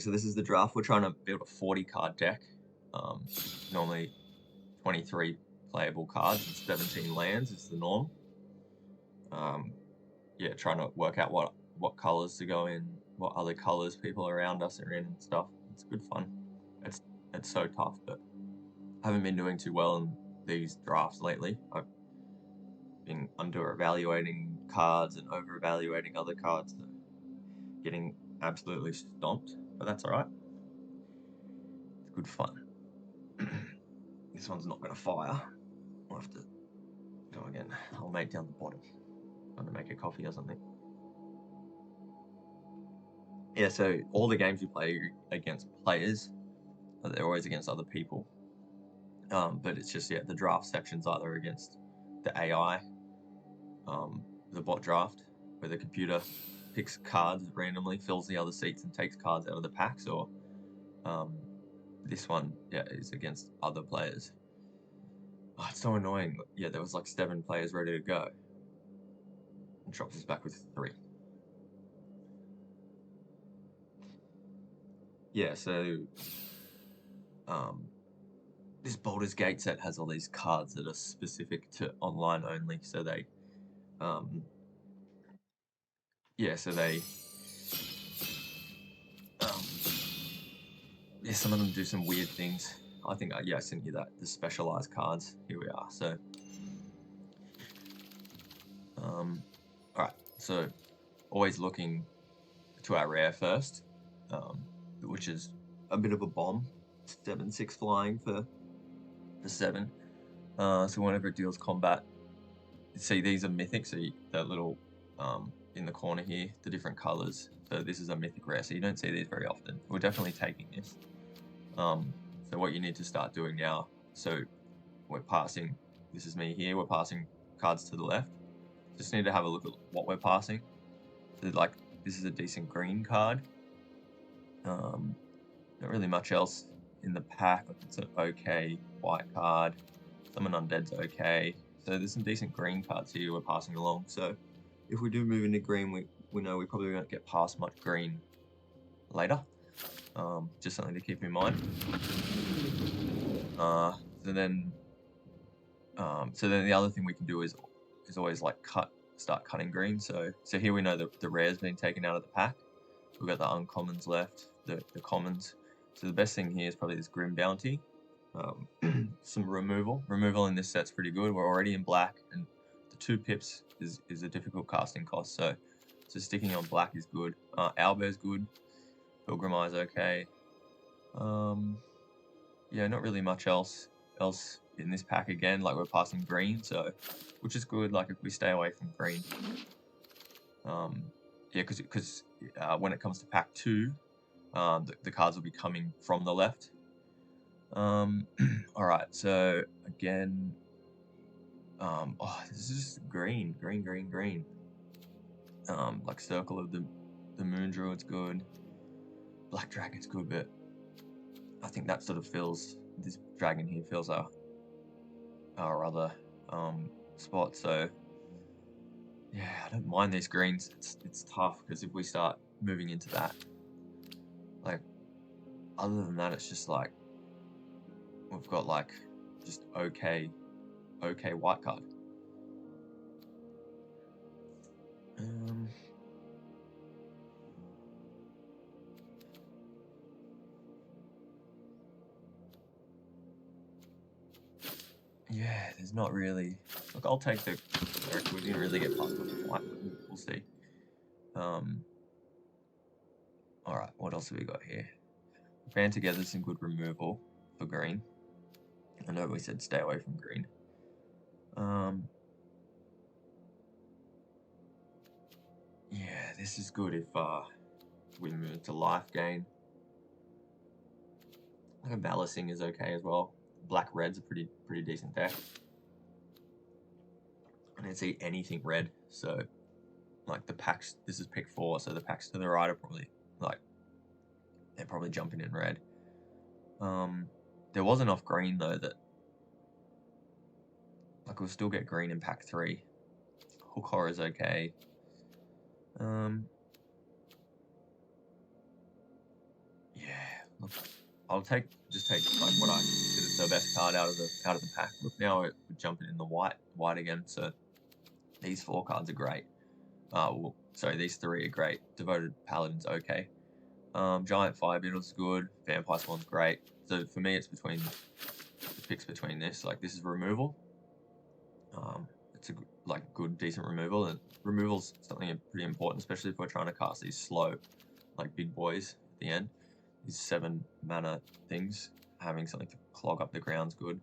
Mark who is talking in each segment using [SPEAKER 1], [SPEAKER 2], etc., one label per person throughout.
[SPEAKER 1] So this is the draft. We're trying to build a 40 card deck. Normally 23 playable cards and 17 lands is the norm. Yeah, trying to work out what colors to go in, what other colors people around us are in and stuff. It's good fun. It's so tough, but I haven't been doing too well in these drafts lately. I've been under evaluating cards and over evaluating other cards, so getting absolutely stomped, but that's alright. It's good fun. This one's not going to fire. I'll have to go again. I'll make down the bottom. I'm going to make a coffee or something. Yeah, so all the games you play against players, they're always against other people. But it's just, yeah, the draft section's either against the AI, the bot draft, where the computer picks cards randomly, fills the other seats and takes cards out of the packs, or this one, yeah, is against other players. Oh, it's so annoying. Yeah, there was like 7 players ready to go. And drops us back with 3. Yeah, so this Baldur's Gate set has all these cards that are specific to online only, so they yeah, some of them do some weird things. I think, yeah, I sent you that, the specialized cards. Here we are. So, alright, so always looking to our rare first, which is a bit of a bomb. 7/6 flying for 7. So whenever it deals combat, see, these are mythic, so that little in the corner here, the different colors. So this is a mythic rare, so you don't see these very often. We're definitely taking this. So what you need to start doing now, so we're passing, this is me here, we're passing cards to the left. Just need to have a look at what we're passing. So like, this is a decent green card. Not really much else in the pack. Like, it's an okay white card. Summon Undead's okay. So there's some decent green cards here we're passing along. So if we do move into green, we know we probably won't get past much green later. Just something to keep in mind. So then the other thing we can do is always like start cutting green. So here we know that the rare's been taken out of the pack. We've got the uncommons left, the commons. So the best thing here is probably this Grim Bounty. Some removal. Removal in this set's pretty good. We're already in black, and the 2 pips is a difficult casting cost. So sticking on black is good. Owlbear's good. Pilgrim Eye's okay. Yeah, not really much else in this pack again. Like, we're passing green, so which is good. Like, if we stay away from green, yeah, because when it comes to pack 2, the cards will be coming from the left. All right, so again, this is just green. Like Circle of the Moon Druid's good. Black Dragon's good, but I think that sort of fills, this dragon here fills our other spot. So yeah, I don't mind these greens. It's tough, because if we start moving into that, like, other than that, it's just like we've got like just okay white card. Yeah, there's not really. Look, I'll take the. We didn't really get past the white. We'll see. All right, what else have we got here? Band Together, some good removal for green. I know we said stay away from green. Yeah, this is good if we move to life gain. Like, a Balancing is okay as well. Black Red's a pretty decent deck. I didn't see anything red, so like the packs. This is pick 4, so the packs to the right are probably like, they're probably jumping in red. There was enough green though that like we'll still get green in pack 3. Hook Horror is okay. I'll just take like what I consider the best card out of the pack. Look, now we're jumping in the white again. So these 4 cards are great. Well, sorry, these 3 are great. Devoted Paladin's okay. Giant Fire Beetle's good. Vampire Spawn's great. So for me, it's between the picks between this. Like this is removal. It's a good decent removal, and removal's something pretty important, especially if we're trying to cast these slow, like big boys at the end. These 7 mana things, having something to clog up the ground's good.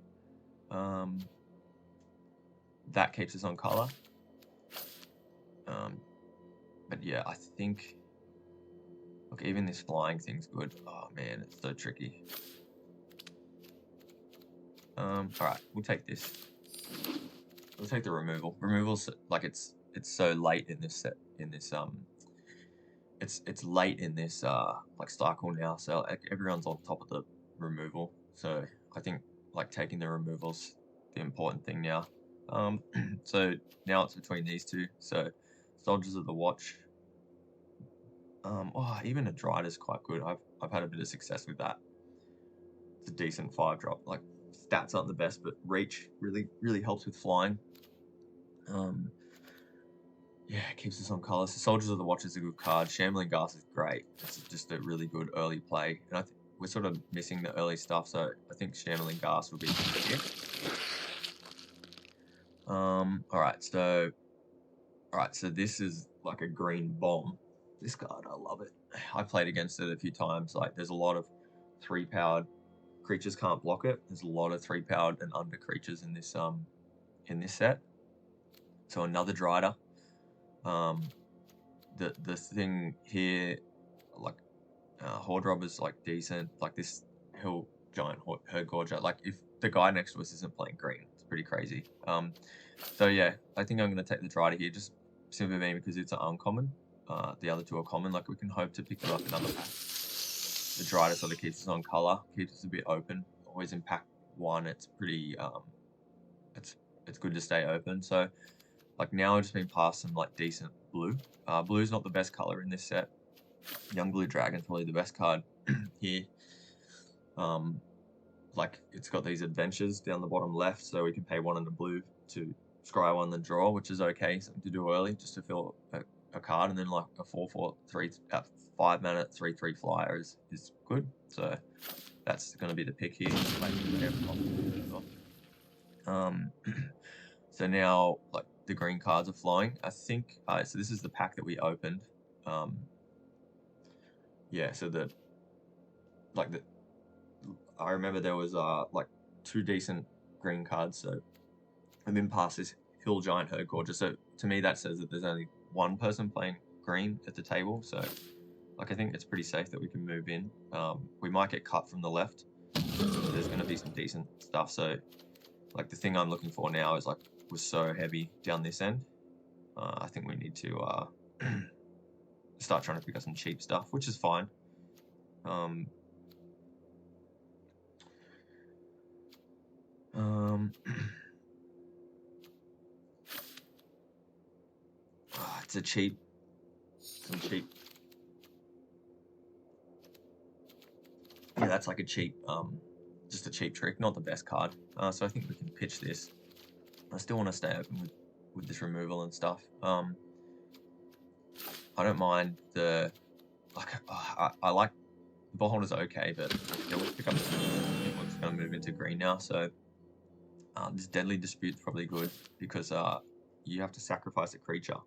[SPEAKER 1] That keeps us on color. But yeah, I think, look, even this flying thing's good. Oh man, it's so tricky. All right, we'll take this. We'll take the removal. Removal's like it's so late in this set. It's late in this like cycle now, so like, everyone's on top of the removal. So I think like taking the removal's the important thing now. So now it's between these 2. So Soldiers of the Watch. Oh, even a Dryad is quite good. I've had a bit of success with that. It's a decent 5-drop. Like stats aren't the best, but reach really helps with flying. Yeah, it keeps us on color. So Soldiers of the Watch is a good card. Shambling Ghast is great. It's just a really good early play, and I think we're sort of missing the early stuff. So I think Shambling Ghast will be here. All right, so this is like a green bomb. This card, I love it. I played against it a few times. Like, there's a lot of 3-powered creatures can't block it. There's a lot of 3-powered and under creatures in this set. So another Dryder. The thing here, like Horde Robber's like decent. Like this Hill Giant Herd Gorger. Like if the guy next to us isn't playing green, it's pretty crazy. So yeah, I think I'm gonna take the Dryder here, just simply because it's an uncommon. The other 2 are common. Like we can hope to pick up another pack. The Dryder sort of keeps us on color, keeps us a bit open. Always in pack 1, it's pretty it's good to stay open. So like now I've just been past some like decent blue. Blue's not the best color in this set. Young Blue Dragon's probably the best card here. Like it's got these adventures down the bottom left, so we can pay 1 in the blue to scry 1 the draw, which is okay, something to do early just to fill a card, and then like a 4/4/3 at 5 mana 3/3 flyer is good. So that's going to be the pick here. So now like the green cards are flying. I think so. This is the pack that we opened. Yeah. So I remember there was like 2 decent green cards. So I've been past this Hill Giant Herd Gorger. So to me that says that there's only 1 person playing green at the table. So like I think it's pretty safe that we can move in. We might get cut from the left. There's going to be some decent stuff. So like the thing I'm looking for now is like we're so heavy down this end. I think we need to start trying to pick up some cheap stuff, which is fine. It's some cheap. Yeah, that's like a cheap, just a cheap trick, not the best card. So I think we can pitch this. I still want to stay open with this removal and stuff. I don't mind the I like the Beholder's okay, but yeah, let's pick up. It's going to move into green now, so this Deadly Dispute's probably good because you have to sacrifice a creature.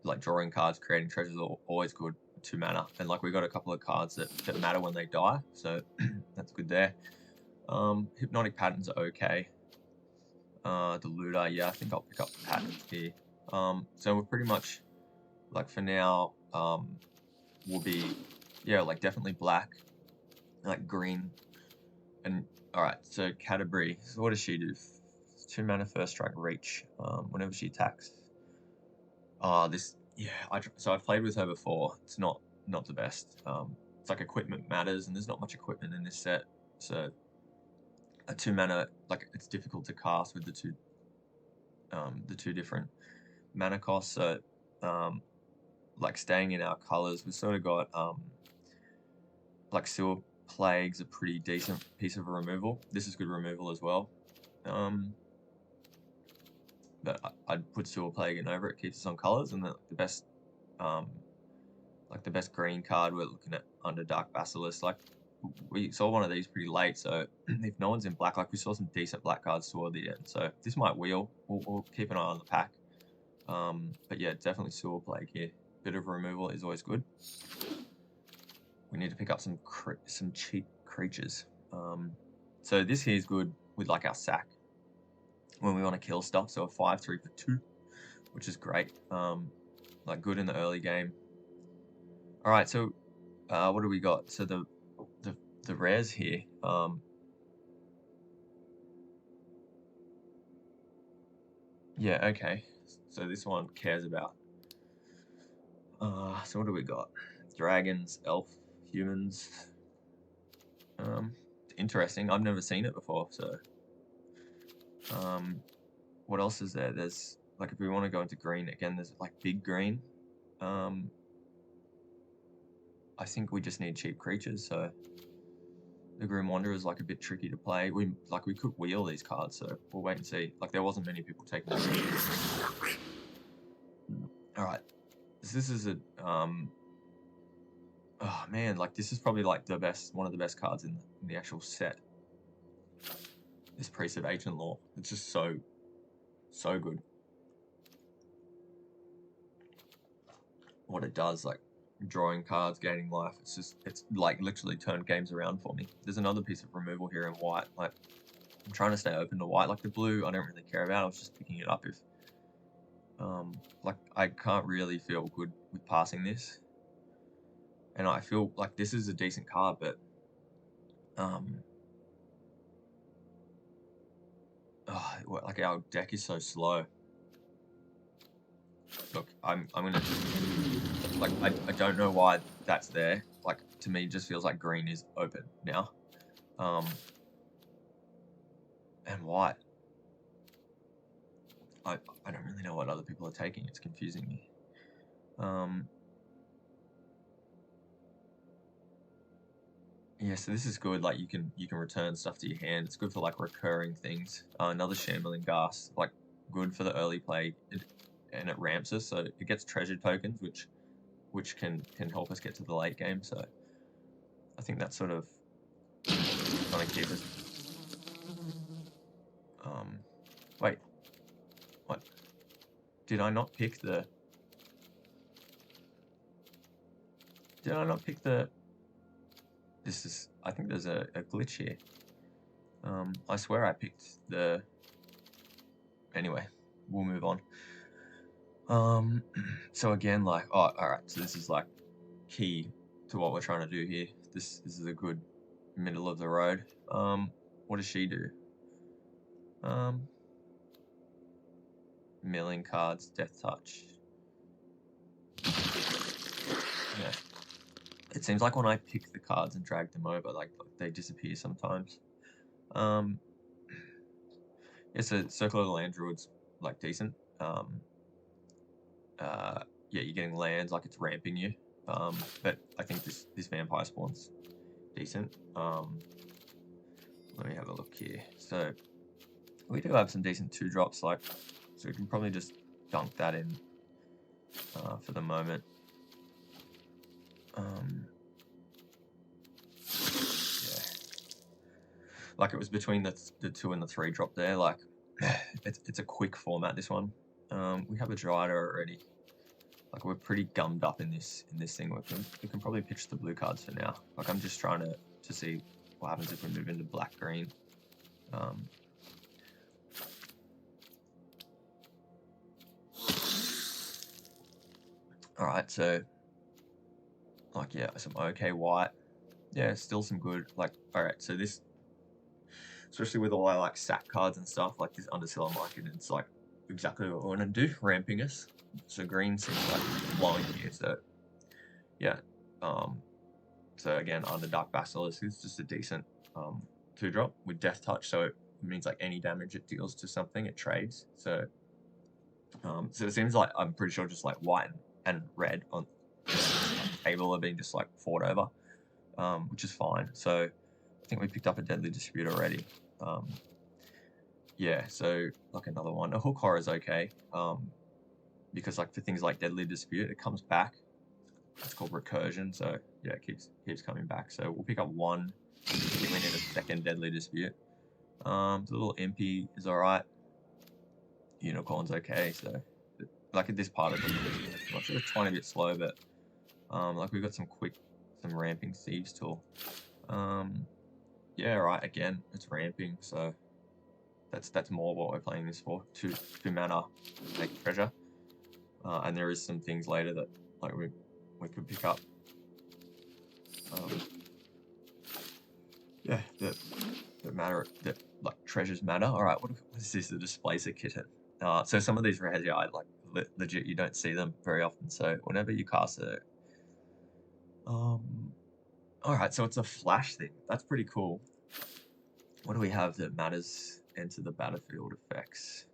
[SPEAKER 1] Like drawing cards, creating treasures are always good. 2 mana, and like we got a couple of cards that matter when they die, so that's good there. Hypnotic Patterns are okay. The Looter, yeah, I think I'll pick up the Patterns here. So we're pretty much like for now will be like definitely black, like green, and all right. So Canterbury, so what does she do? 2 mana, 1st strike, reach. Whenever she attacks. So I've played with her before. It's not the best. It's like equipment matters, and there's not much equipment in this set. So a 2 mana, like it's difficult to cast with the two different mana costs. So like staying in our colors, we've sort of got like Sewer Plague's a pretty decent piece of removal. This is good removal as well. But I'd put Sewer Plague in over it. Keeps us on colors, and the best, like the best green card we're looking at under Dark Basilisk. Like we saw one of these pretty late, so if no one's in black, like we saw some decent black cards toward the end. So this might wheel. We'll keep an eye on the pack. But yeah, definitely Sewer Plague here. Bit of removal is always good. We need to pick up some cheap creatures. So this here is good with like our sack when we want to kill stuff. So a 5/3 for 2, which is great. Like good in the early game. All right, so what do we got? So the rares here. Yeah, okay. So this one cares about. So what do we got? Dragons, elf, humans. Interesting. I've never seen it before. So, what else is there? There's like if we want to go into green again, there's like big green. I think we just need cheap creatures. So the Grim Wanderer is like a bit tricky to play. We could wheel these cards, so we'll wait and see. Like there wasn't many people taking them. All right, so this is a oh man, like this is probably like one of the best cards in the actual set. This Priest of Ancient Law, it's just so good. What it does, like drawing cards, gaining life, it's like literally turned games around for me. There's another piece of removal here in white. Like I'm trying to stay open to white. Like the blue, I don't really care about. I was just picking it up if like I can't really feel good with passing this. And I feel like this is a decent card, but like our deck is so slow. Look, I'm gonna like I don't know why that's there. Like to me, it just feels like green is open now, and white. I don't really know what other people are taking. It's confusing me. Yeah, so this is good. Like you can return stuff to your hand. It's good for like recurring things. Another Shambling Ghast, like good for the early play, and it ramps us, so it gets treasure tokens, which can help us get to the late game. So I think that's sort of going to keep us. Wait, what? Did I not pick the? Did I not pick the? This is. I think there's a glitch here. I swear I picked the. Anyway, we'll move on. So again, like, oh, all right. So this is like key to what we're trying to do here. This is a good middle of the road. What does she do? Milling cards, Death Touch. Yeah. It seems like when I pick the cards and drag them over, like they disappear sometimes. Yeah, so Circle of the Land Druid's like decent. Yeah, you're getting lands, like it's ramping you. But I think this Vampire Spawn's decent. Let me have a look here. So we do have some decent 2-drops, like, so we can probably just dunk that in for the moment. Yeah, like it was between the 2 and the 3-drop there. Like it's a quick format, this one. We have a Dryder already. Like we're pretty gummed up in this thing. We can probably pitch the blue cards for now. Like I'm just trying to see what happens if we move into black green. All right, so like yeah, some okay white. Yeah, still some good. Like all right, so this, especially with all our like sack cards and stuff, like this Underseal Market, it's like exactly what we want to do, ramping us. So green seems like blowing here. So yeah, so again under Dark Basilisk, it's just a decent 2-drop with Death Touch. So it means like any damage it deals to something, it trades. So so it seems like I'm pretty sure just like white and red on the table are being just like fought over. which is fine. So I think we picked up a Deadly Dispute already. Yeah, so like another one. A Hook Horror is okay, because like for things like Deadly Dispute, it comes back. It's called recursion, so yeah, it keeps coming back. So we'll pick up one. We need a second Deadly Dispute. The little Impy is alright. Unicorn's okay. So like at this part of the list, it's a tiny bit slow, but like we've got some ramping Thieves Tool. Yeah, right. Again, it's ramping, so that's more what we're playing this for. Two mana, make treasure, and there is some things later that like we could pick up. Yeah, that matter, that like treasures matter. All right, what is this? The Displacer Kitten. So some of these rares, yeah, like legit, you don't see them very often. So whenever you cast it, all right, so it's a flash thing. That's pretty cool. What do we have that matters? Enter the battlefield effects.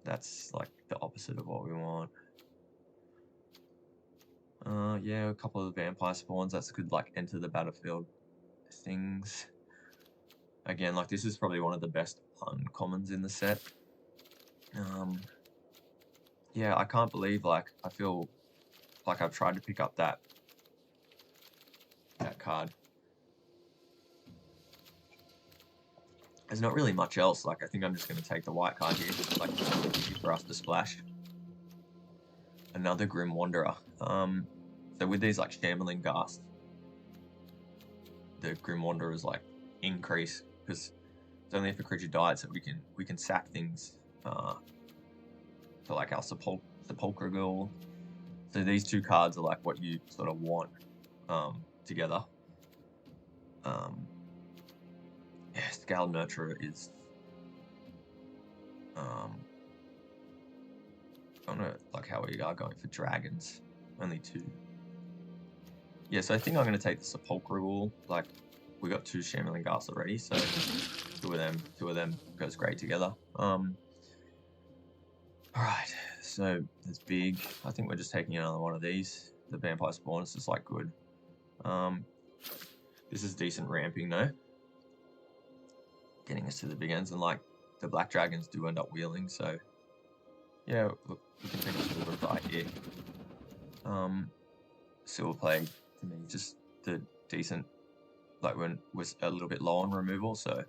[SPEAKER 1] That's like the opposite of what we want. Yeah, a couple of vampire spawns. That's good, like enter the battlefield things. Again, like this is probably one of the best uncommons in the set. Yeah, I can't believe, like, I feel like I've tried to pick up that card. There's not really much else. Like, I think I'm just going to take the white card here, like, for us to splash. Another Grim Wanderer. So with these, like, Shambling Ghast, the Grim Wanderers, like, increase, because it's only if a creature dies that we can sack things, for, like, our Sepulchral Ghoul. So these two cards are, like, what you sort of want, together. Yeah, Scale Nurturer is, I don't know, like how we are going for dragons. Only 2. Yeah, so I think I'm going to take the Sepulchral Ghoul. Like, we got 2 Shambling Ghast already, so two of them goes great together. Alright, so it's big. I think we're just taking another one of these. The Vampire Spawn is just like good. This is decent ramping though. Getting us to the big ends, and like the black dragons do end up wheeling, so yeah, look, we can take a Silver Plague here. Silver Plague to me just the decent, like when was a little bit low on removal, so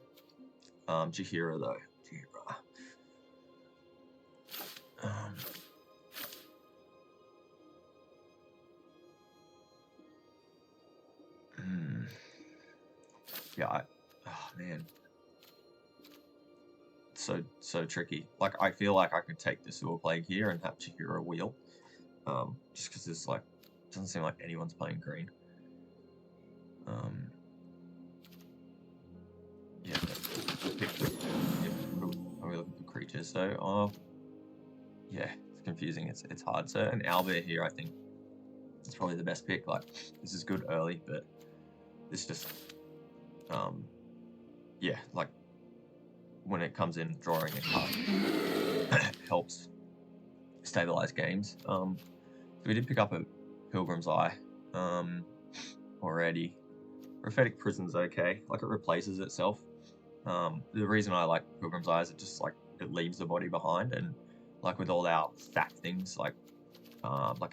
[SPEAKER 1] Jaheira though. Yeah, oh man, so tricky. Like I feel like I could take the Sewer Plague here and have Jaheira wheel, just because it's like doesn't seem like anyone's playing green. Yeah, we look at the creatures. So yeah, it's confusing. It's hard. So an Owlbear here, I think, is probably the best pick. Like this is good early, but this just yeah, like when it comes in, drawing a card helps stabilize games. So we did pick up a Pilgrim's Eye already. Prophetic Prison's okay. Like it replaces itself. The reason I like Pilgrim's Eye is it just like it leaves the body behind, and like with all our stack things, like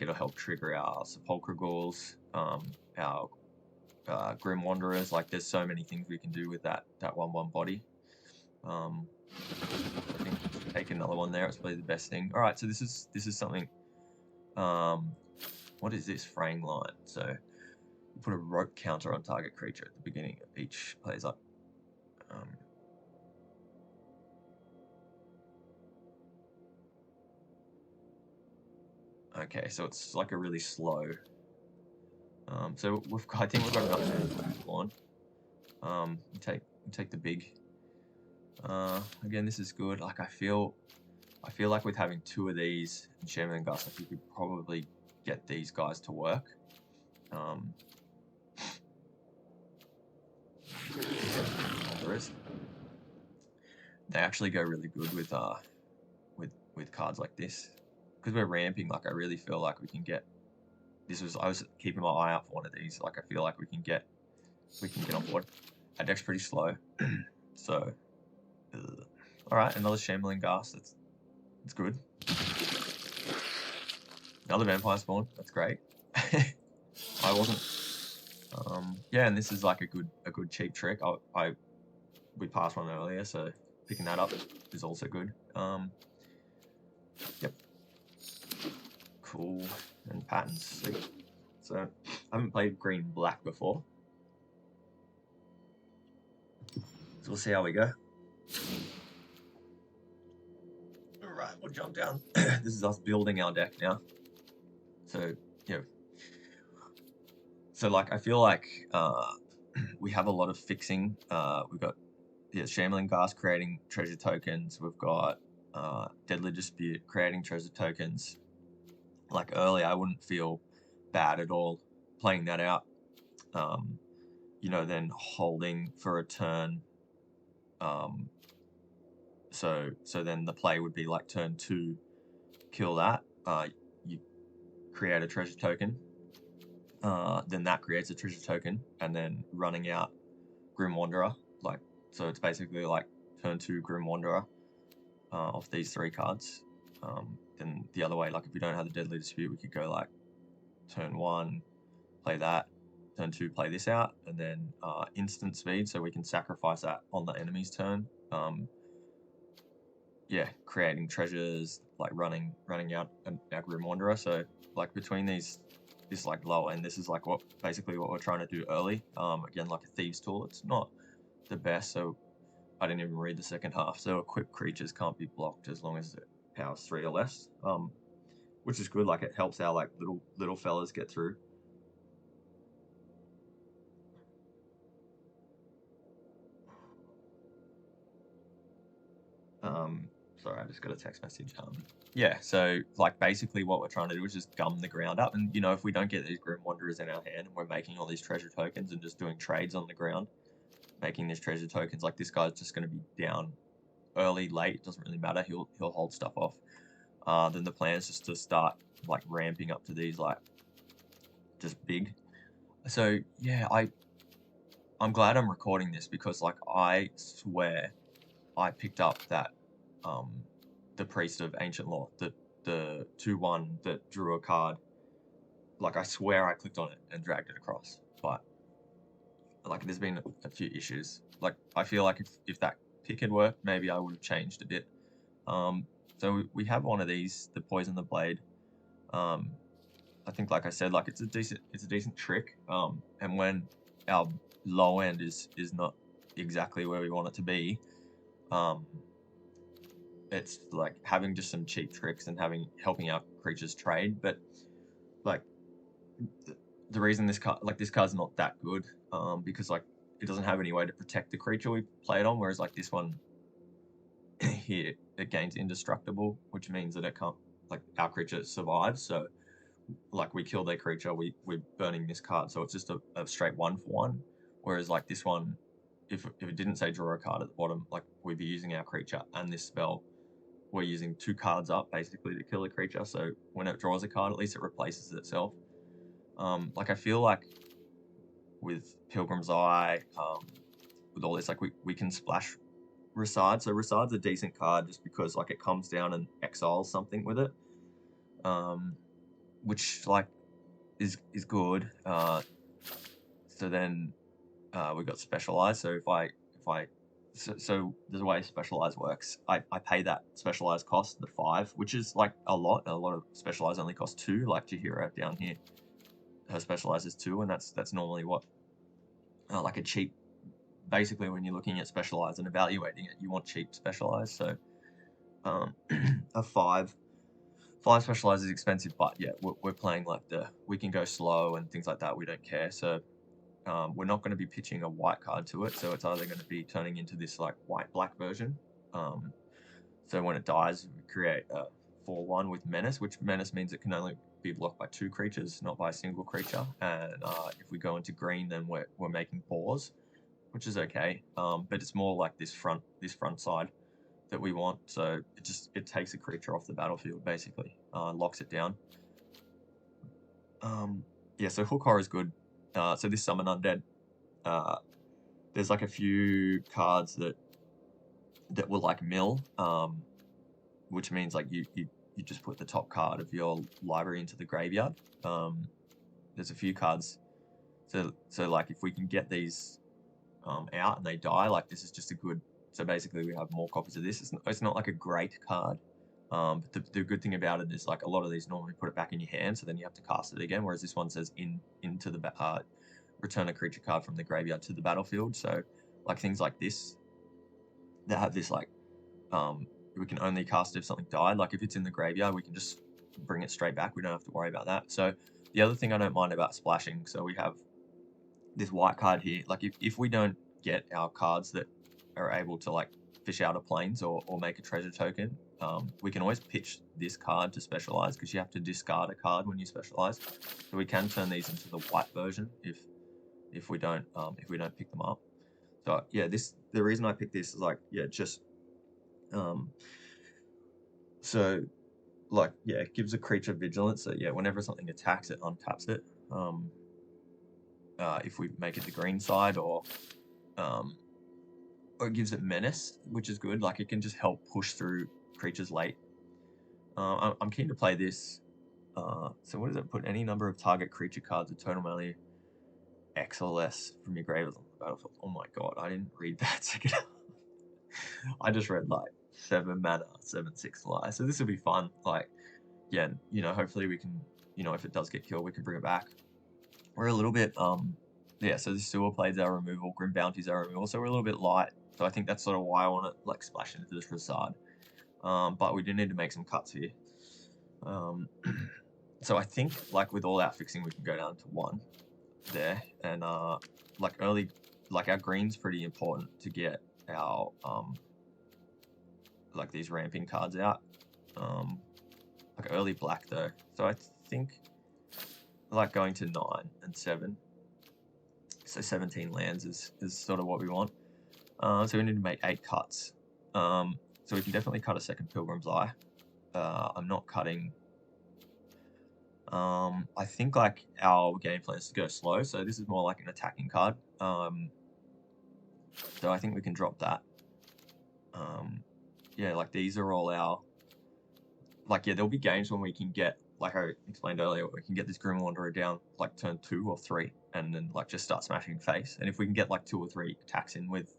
[SPEAKER 1] it'll help trigger our Sepulchral Ghouls, our Grim Wanderers. Like there's so many things we can do with that 1/1 body. I think take another one there. It's probably the best thing. All right, so this is something. What is this? Fraying Line. So you put a rope counter on target creature at the beginning of each plays up. Okay, so it's like a really slow. So I think we've got enough on. Take the big. Again, this is good. Like I feel like with having 2 of these and Shambling Ghast, like you could probably get these guys to work. They actually go really good with cards like this, because we're ramping. Like I really feel like we can get I was keeping my eye out for one of these. Like I feel like we can get on board. Our deck's pretty slow, so all right, another Shambling Ghast. It's good. Another vampire spawn. That's great. I wasn't. Yeah, and this is like a good cheap trick. We passed one earlier, so picking that up is also good. Yep. Cool. And patterns. Sweet. So I haven't played green black before, so we'll see how we go. All right, we'll jump down. This is us building our deck now. So so like I feel like we have a lot of fixing. We've got Shambling Ghast creating treasure tokens. We've got Deadly Dispute creating treasure tokens. Like earlier, I wouldn't feel bad at all playing that out. Then holding for a turn. So then the play would be like turn 2, kill that. You create a treasure token. Then that creates a treasure token, and then running out Grim Wanderer. So it's basically like turn 2 Grim Wanderer off these 3 cards. Then the other way, like if we don't have the Deadly Dispute, we could go like turn 1, play that, turn 2, play this out, and then instant speed, so we can sacrifice that on the enemy's turn. Creating treasures, like running out our Grim Wanderer. So like between this like low end, this is like basically what we're trying to do early. Again, like a Thieves Tool, it's not the best, so I didn't even read the second half. So equipped creatures can't be blocked as long as it powers 3 or less, which is good. Like it helps our like little fellas get through. Sorry, I just got a text message. So like basically what we're trying to do is just gum the ground up, and if we don't get these Grim Wanderers in our hand, and we're making all these treasure tokens and just doing trades on the ground, making these treasure tokens, like this guy's just going to be down early, late, doesn't really matter. He'll hold stuff off. Then the plan is just to start like ramping up to these like just big. So yeah, I'm glad I'm recording this, because like I swear I picked up that the Priest of Ancient Law, the 2/1 that drew a card. Like I swear I clicked on it and dragged it across, but like there's been a few issues. Like I feel like if that pick had worked, maybe I would have changed a bit. So we have one of these, the Poison the Blade. I think, like I said, like it's a decent trick. And when our low end is not exactly where we want it to be, it's like having just some cheap tricks and helping our creatures trade. But like the reason this card's not that good, because like it doesn't have any way to protect the creature we play it on, whereas like this one here, it gains indestructible, which means that it can't, like our creature survives. So like we kill their creature, we're burning this card, so it's just a straight 1/1. Whereas like this one, if it didn't say draw a card at the bottom, like we'd be using our creature and this spell, we're using 2 cards up basically to kill a creature. So when it draws a card, at least it replaces itself. Like I feel like with Pilgrim's Eye, with all this, like we can splash Resard. So Resard's a decent card just because like it comes down and exiles something with it, which like is good. So then we got Specialize. So so the way Specialize works, I pay that Specialize cost, the 5, which is like a lot. A lot of Specialize only cost 2. Like Jahira down here, her Specialize is 2, and that's normally what like a cheap. Basically, when you're looking at Specialize and evaluating it, you want cheap Specialize. So a 5 Specialize is expensive, but yeah, we're playing like we can go slow and things like that. We don't care. So we're not going to be pitching a white card to it, so it's either going to be turning into this like white-black version. So when it dies, we create a 4/1 with Menace, which Menace means it can only be blocked by 2 creatures, not by a single creature. And if we go into green, then we're making pause, which is okay. But it's more like this front side that we want. So it takes a creature off the battlefield, basically, locks it down. Yeah, so Hook Horror is good. So this Summon Undead, there's like a few cards that will like mill, which means like you just put the top card of your library into the graveyard. There's a few cards, so like if we can get these out and they die, like this is just a good. So basically, we have more copies of this. It's not like a great card, but the good thing about it is like a lot of these normally put it back in your hand, so then you have to cast it again. Whereas this one says into the return a creature card from the graveyard to the battlefield. So like things like this that have this like we can only cast if something died. Like if it's in the graveyard, we can just bring it straight back. We don't have to worry about that. So the other thing I don't mind about splashing, so we have this white card here. Like if we don't get our cards that are able to like fish out of planes or make a treasure token, we can always pitch this card to specialize because you have to discard a card when you specialize. So we can turn these into the white version if we don't pick them up. So yeah, the reason I picked this is like just so like it gives a creature vigilance. So yeah, whenever something attacks, it untaps it. If we make it the green side, or it gives it menace, which is good. Like it can just help push through creatures late. I'm keen to play this. So what does it put? Any number of target creature cards with total value X or less from your grave on the battlefield. Oh my god, I didn't read that second. I just read like 7 mana, 7/6 lie. So this will be fun. Like, yeah, hopefully we can, if it does get killed, we can bring it back. We're a little bit, yeah, so this Sewer Plays our removal, Grim Bounty's our removal, so we're a little bit light. So I think that's sort of why I want to like splash into this facade. But we do need to make some cuts here. So I think like with all our fixing, we can go down to 1 there, and like early, like our green's pretty important to get our like these ramping cards out. Like early black though, so I think like going to 9 and 7, so 17 lands is sort of what we want. So we need to make 8 cuts. So we can definitely cut a second Pilgrim's Eye. I'm not cutting. I think like our game plan is to go slow, so this is more like an attacking card. So I think we can drop that. Yeah, like these are all our. Like there'll be games when we can get, like I explained earlier, we can get this Grim Wanderer down like turn 2 or 3, and then like just start smashing face. And if we can get like 2 or 3 attacks in with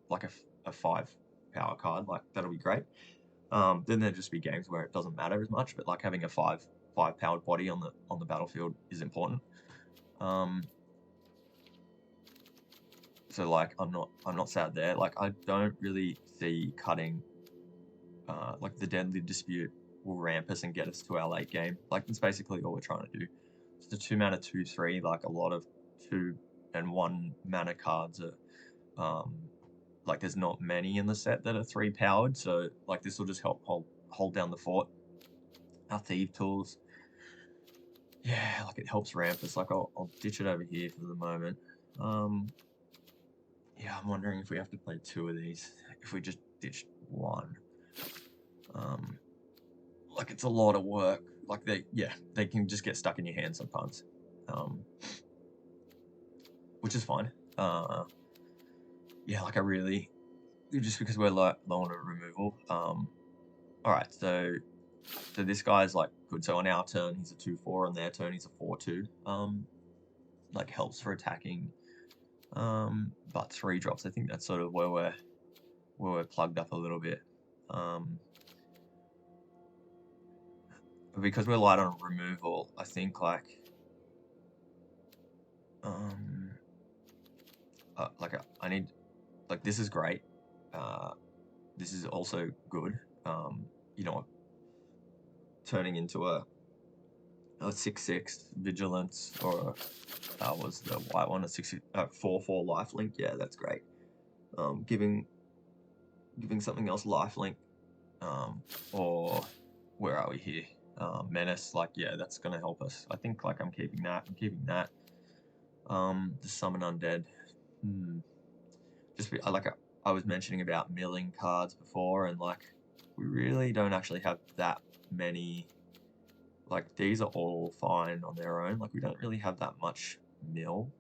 [SPEAKER 1] like a 5 power card, like that'll be great. Then there'll just be games where it doesn't matter as much, but like having a 5 powered body on the battlefield is important. So like I'm not sad there. Like I don't really see cutting. Like the Deadly Dispute will ramp us and get us to our late game. Like that's basically all we're trying to do. It's the 2 mana 2/3. Like a lot of 2 and 1 mana cards are like there's not many in the set that are 3 powered. So like this will just help hold down the fort. Our Thief Tools, yeah, like it helps ramp us. Like I'll ditch it over here for the moment. Yeah, I'm wondering if we have to play 2 of these. If we just ditch 1. Like it's a lot of work. Like they can just get stuck in your hand sometimes, which is fine. Yeah, like I really, just because we're low on a removal. All right, so this guy's like good. So on our turn he's a 2/4, on their turn he's a 4/2. Like helps for attacking. But 3 drops. I think that's sort of where we're plugged up a little bit. Because we're light on removal, I think like I need, like this is great. This is also good. Turning into a 6/6 vigilance, or was the white one a 4/4 lifelink? Yeah, that's great. Giving something else lifelink, or where are we here? Menace, like yeah, that's gonna help us. I think like I'm keeping that. The Summon Undead. Just like I was mentioning about milling cards before, and like we really don't actually have that many like these are all fine on their own. Like we don't really have that much mill,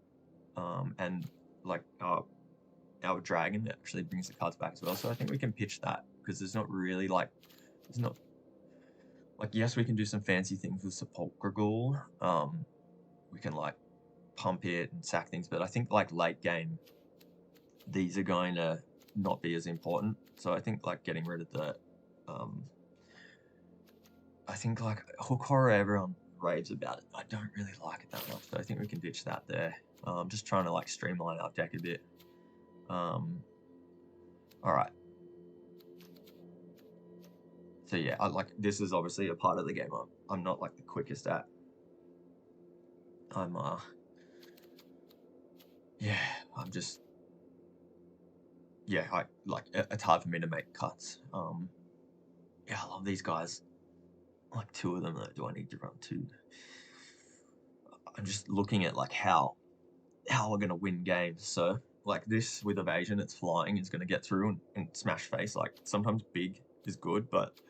[SPEAKER 1] and like our dragon actually brings the cards back as well. So I think we can pitch that because there's not really like there's not like yes we can do some fancy things with Sepulchre Ghoul. We can like pump it and sack things, but I think like late game these are going to not be as important. So I think like getting rid of the I think like Hook Horror, everyone raves about it. I don't really like it that much, so I think we can ditch that there. Just trying to like streamline our deck a bit. All right. So yeah, this is obviously a part of the game I'm not like the quickest at. It's hard for me to make cuts. Yeah, I love these guys. Like two of them though. Do I need to run two? I'm just looking at like how we're gonna win games. So like this with evasion, it's flying, it's gonna get through and smash face. Like sometimes big is good, but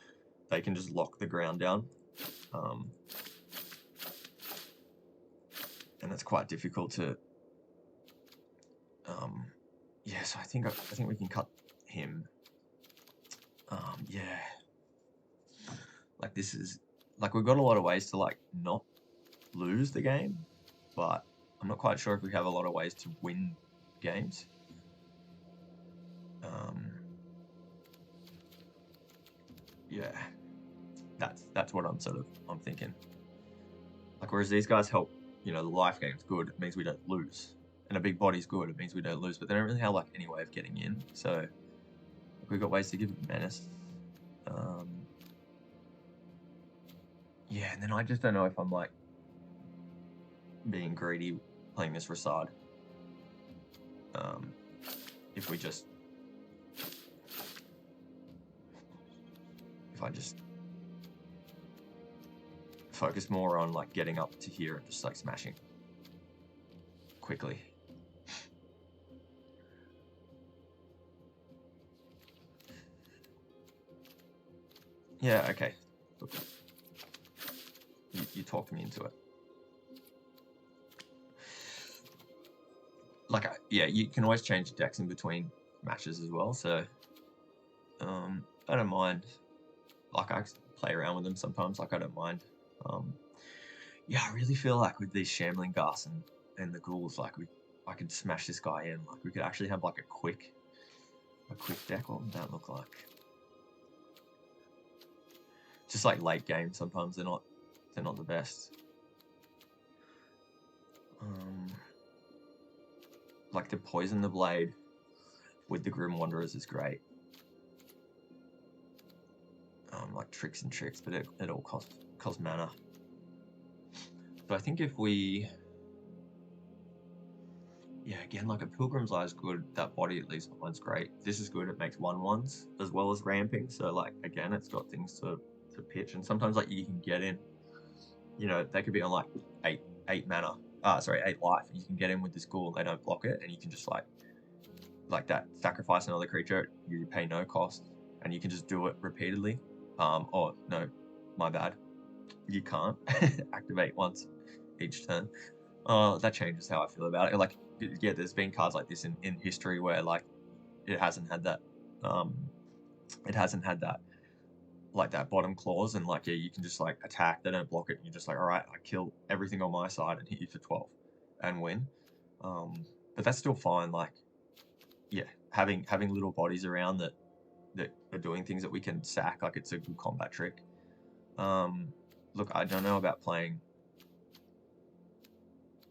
[SPEAKER 1] they can just lock the ground down. And it's quite difficult to yeah, so I think we can cut him. Yeah. Like this is like we've got a lot of ways to like not lose the game, but I'm not quite sure if we have a lot of ways to win games. Yeah, that's what I'm thinking. Like whereas these guys help, you know, the life game's good, it means we don't lose, and a big body's good, it means we don't lose, but they don't really have like any way of getting in. So like, we've got ways to give it menace. Yeah, and then I just don't know if I'm like being greedy playing this Rasad. If I just focus more on like getting up to here and just like smashing quickly. Yeah, okay. Look, you talked me into it. Like, yeah, you can always change decks in between matches as well, so I don't mind. Like, I play around with them sometimes, like, I don't mind. Yeah, I really feel like with these Shambling Ghast and the Ghouls, like, I could smash this guy in. Like, we could actually have, like, a quick deck. What would that look like? Just, like, late game, sometimes they're not the best. Like, to poison the blade with the Grim Wanderers is great. Like tricks, but it all costs mana. So I think if we, yeah, again, like a Pilgrim's Eye is good. That body at least one's great. This is good. It makes 1/1s as well as ramping. So like again, it's got things to pitch, and sometimes like you can get in. You know, they could be on like 8 mana. 8 life. You can get in with this Ghoul. They don't block it, and you can just like that sacrifice another creature. You pay no cost, and you can just do it repeatedly. Oh no, my bad. You can't activate once each turn. That changes how I feel about it. Like, yeah, there's been cards like this in history where like it hasn't had that, like that bottom clause, and like yeah, you can just like attack. They don't block it. And you're just like, all right, I kill everything on my side and hit you for 12 and win. But that's still fine. Like, yeah, having little bodies around that are doing things that we can sack. Like it's a good combat trick. Look, I don't know about playing.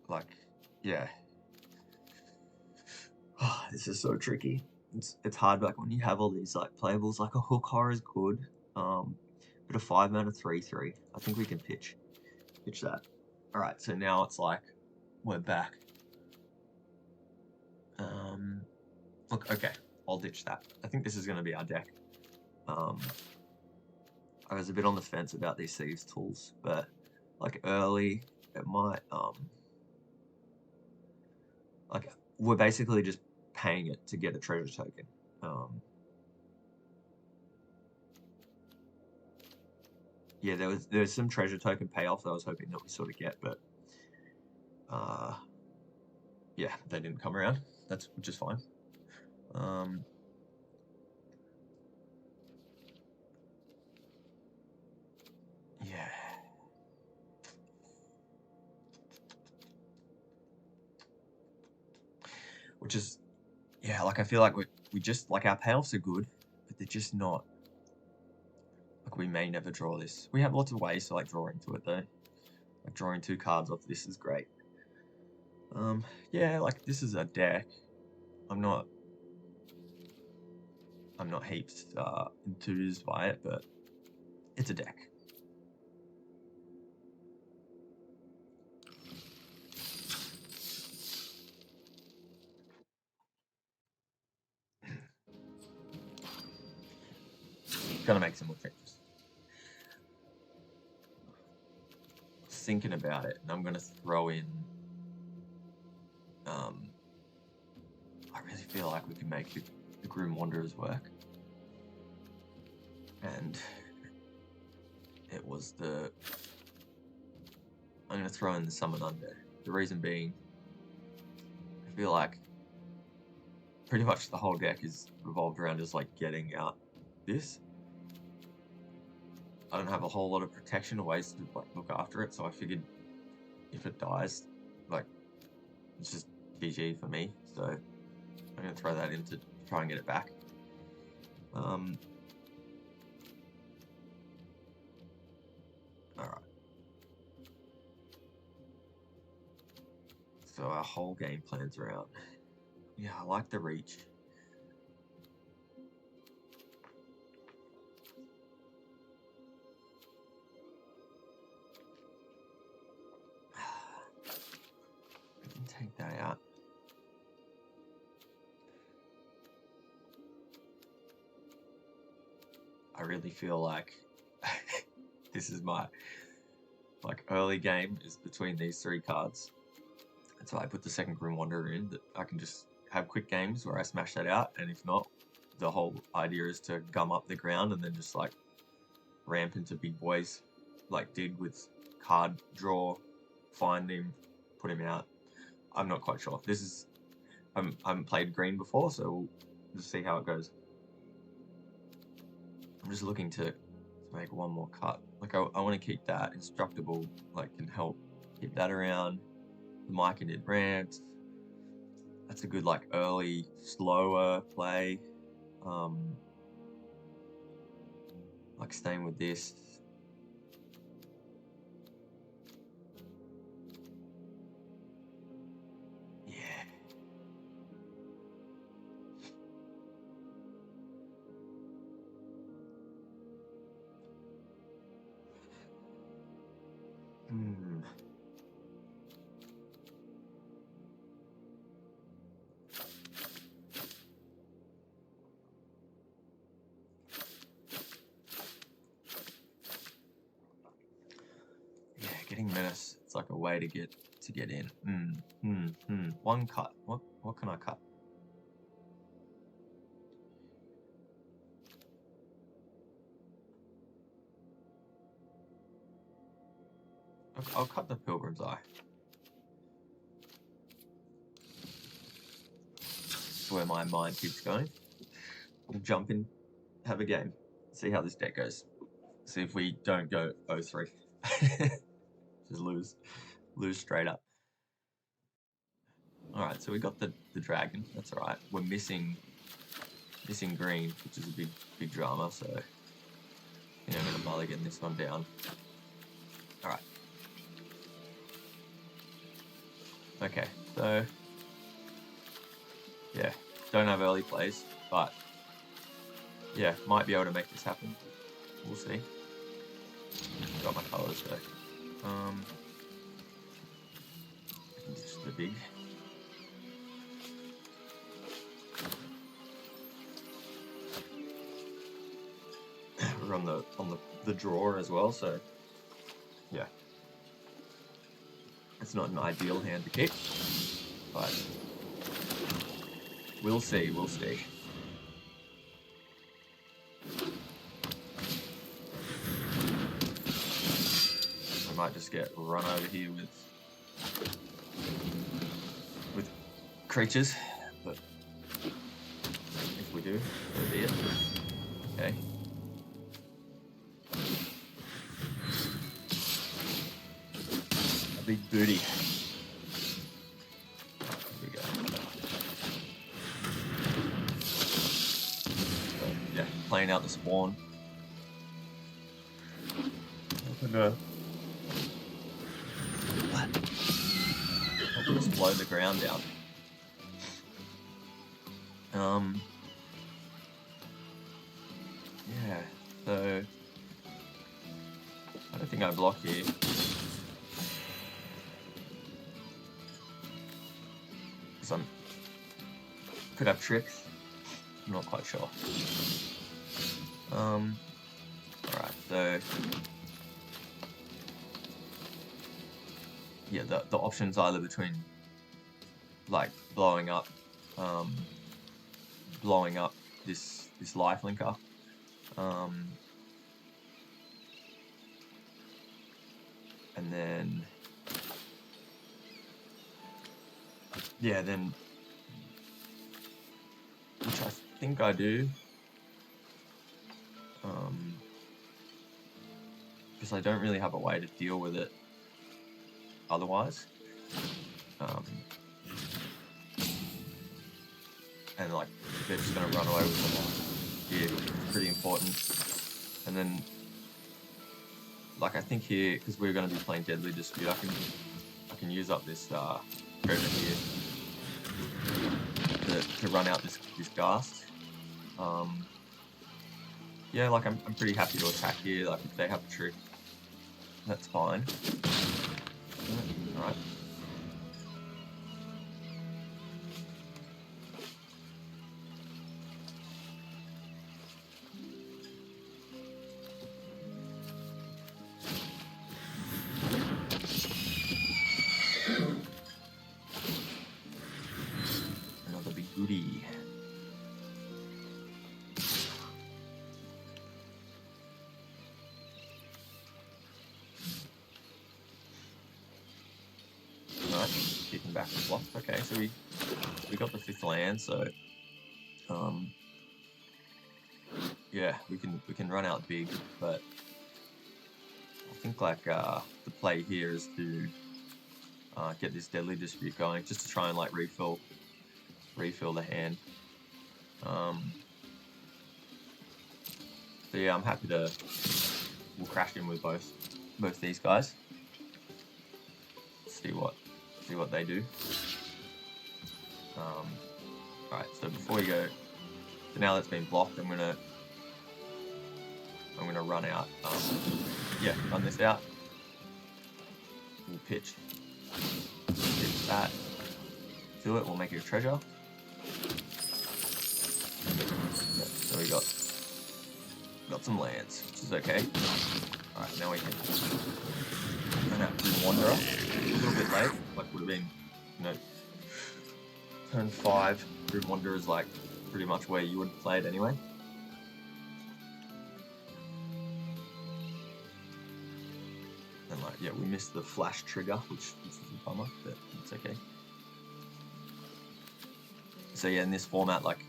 [SPEAKER 1] Like, yeah. This is so tricky. It's hard. Like when you have all these like playables, like a Hook Horror is good. But a 5 mana 3/3. I think we can pitch that. All right. So now it's like we're back. Look, okay. I'll ditch that. I think this is going to be our deck. I was a bit on the fence about these Thieves tools, but like early, it might like we're basically just paying it to get a treasure token. Yeah, there's some treasure token payoff that I was hoping that we sort of get, but yeah, they didn't come around. Which is fine. Yeah. Which is, yeah, like I feel like we just, like, our payoffs are good, but they're just not, like, we may never draw this. We have lots of ways to, like, draw into it, though. Like, drawing 2 cards off this is great. Yeah, like, this is a deck. I'm not heaps enthused by it, but it's a deck. Gonna make some more changes. Thinking about it, and I'm gonna throw in. I really feel like we can make the Grim Wanderers work, and it was the. I'm gonna throw in the Summon Under. The reason being, I feel like pretty much the whole deck is revolved around just like getting out this. I don't have a whole lot of protection or ways to like look after it, so I figured if it dies, like, it's just GG for me. So I'm gonna throw that in to try and get it back. Alright. So our whole game plan's around. Yeah, I like the reach. I can take that out. I really feel like this is my like early game is between these 3 cards. And so I put the second Grim Wanderer in, that I can just have quick games where I smash that out, and if not, the whole idea is to gum up the ground and then just like ramp into big boys, like did with card draw, find him, put him out. I'm not quite sure. This is I haven't played green before, so we'll just see how it goes. I'm just looking to make one more cut. Like I want to keep that instructable, like can help keep that around. The Myconid ramps. That's a good like early slower play. Like staying with this. Yeah. Yeah, getting menace. It's like a way to get in. One cut. What can I cut? I'll cut the Pilgrim's Eye. That's where my mind keeps going. We'll jump in, have a game, see how this deck goes. See if we don't go 0-3. Just lose straight up. Alright, so we got the dragon, that's alright. We're missing green, which is a big drama, so I'm gonna mulligan this one down. Alright. Okay, so yeah, don't have early plays, but yeah, might be able to make this happen. We'll see. Got my colours though. Just the big. We're on the drawer as well, so yeah. It's not an ideal hand to keep, but we'll see. just get run over here with creatures, but if we do, so be it. Okay. A big booty. Here we go. So, yeah, playing out the spawn. I'll just blow the ground down. Yeah, so I don't think I block here. Because could have tricks. I'm not quite sure. Alright, so yeah, the options either between like blowing up this life linker, and then yeah, then which I think I do, because I don't really have a way to deal with it otherwise. And like they're just gonna run away with the life here, which is pretty important. And then like I think here, because we're gonna be playing Deadly Dispute, I can use up this treasure here to run out this ghast. Yeah, like I'm pretty happy to attack here. Like if they have a trick, that's fine. Alright. Another big goodie. Kicking back the block. Okay, so we got the 5th land, so yeah, we can run out big, but I think like the play here is to get this Deadly Dispute going, just to try and like refill the hand. So yeah, I'm happy we'll crash in with both these guys. See what they do. Alright, so before we go, so now that's been blocked, I'm gonna run out. Yeah, run this out. We'll pitch that to it. We'll make it a treasure. Yeah, so we got some lands, which is okay. Alright, now we can run out Grim Wanderer. A little bit late, like would have been, turn 5. Grim Wanderer is like pretty much where you would play it anyway. And like, yeah, we missed the flash trigger, which is a bummer, but it's okay. So yeah, in this format, like,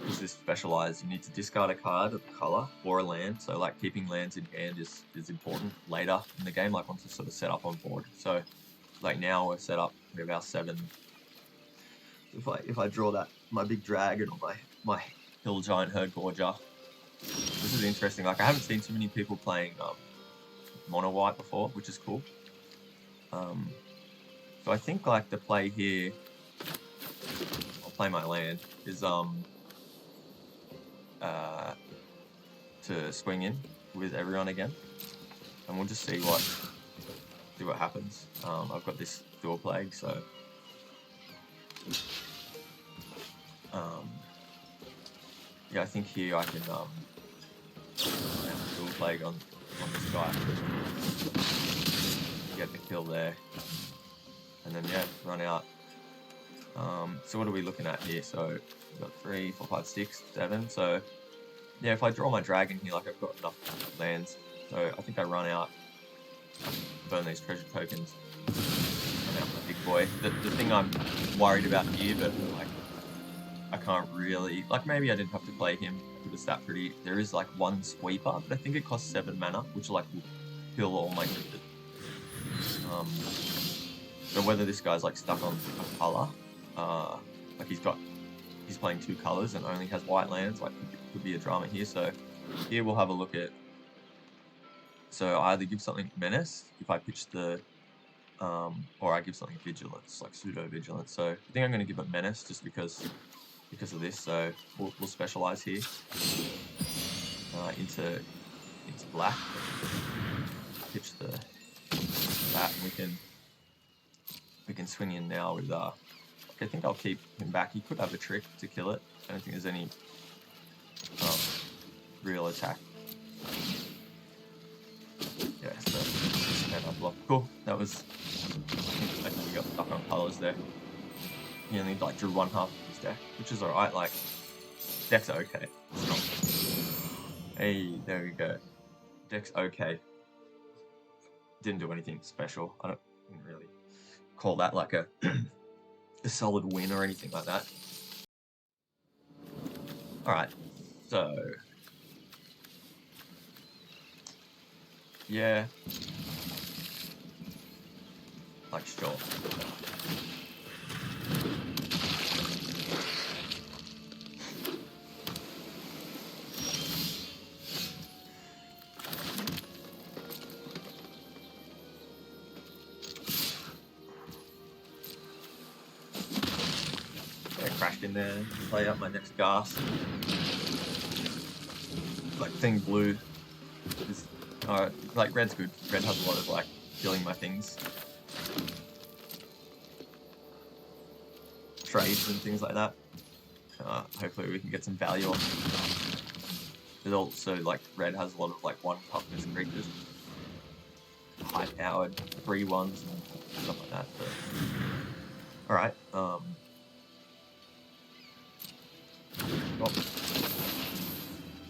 [SPEAKER 1] because this specialized, you need to discard a card of color or a land. So like keeping lands in hand is important later in the game, like once it's sort of set up on board. So like now we're set up, we have our 7. If I draw that, my big dragon or my hill giant herd gorger, this is interesting. Like I haven't seen too many people playing mono white before, which is cool. So I think like the play here, I'll play my land, is to swing in with everyone again, and we'll just see what happens. I've got this Dual Plague, so yeah, I think here I can Dual Plague on this guy, get the kill there, and then yeah, run out. So what are we looking at here? So we've got 3, 4, 5, 6, 7. So yeah, if I draw my dragon here, like I've got enough lands. So I think I run out burn these treasure tokens. And out my big boy. The thing I'm worried about here, but like I can't really, like maybe I didn't have to play him. I could have stat pretty. There is like one sweeper, but I think it costs 7 mana, which like will kill all my creatures. So whether this guy's like stuck on a color, like he's playing 2 colors and only has white lands, like could be a drama here. So here we'll have a look at. So I either give something menace if I pitch the, or I give something vigilance, like pseudo vigilance. So I think I'm going to give it menace just because of this. So we'll specialize here into black. Pitch that, and we can swing in now with I think I'll keep him back. He could have a trick to kill it. I don't think there's any real attack. Yeah, so mana block. Cool. That was, I think we got stuck on colors there. He only like drew 1/2 of his deck, which is alright. Like deck's okay. It's not. Hey, there we go. Deck's okay. Didn't do anything special. I didn't really call that like a a solid win or anything like that. Alright, so yeah, like sure. Crashed in there, play out my next gas. Like thing blue is like red's good. Red has a lot of like killing my things. Trades and things like that. Hopefully we can get some value on. There's also like red has a lot of like 1 toughness creatures. High powered 3/1s and stuff like that. So. Alright,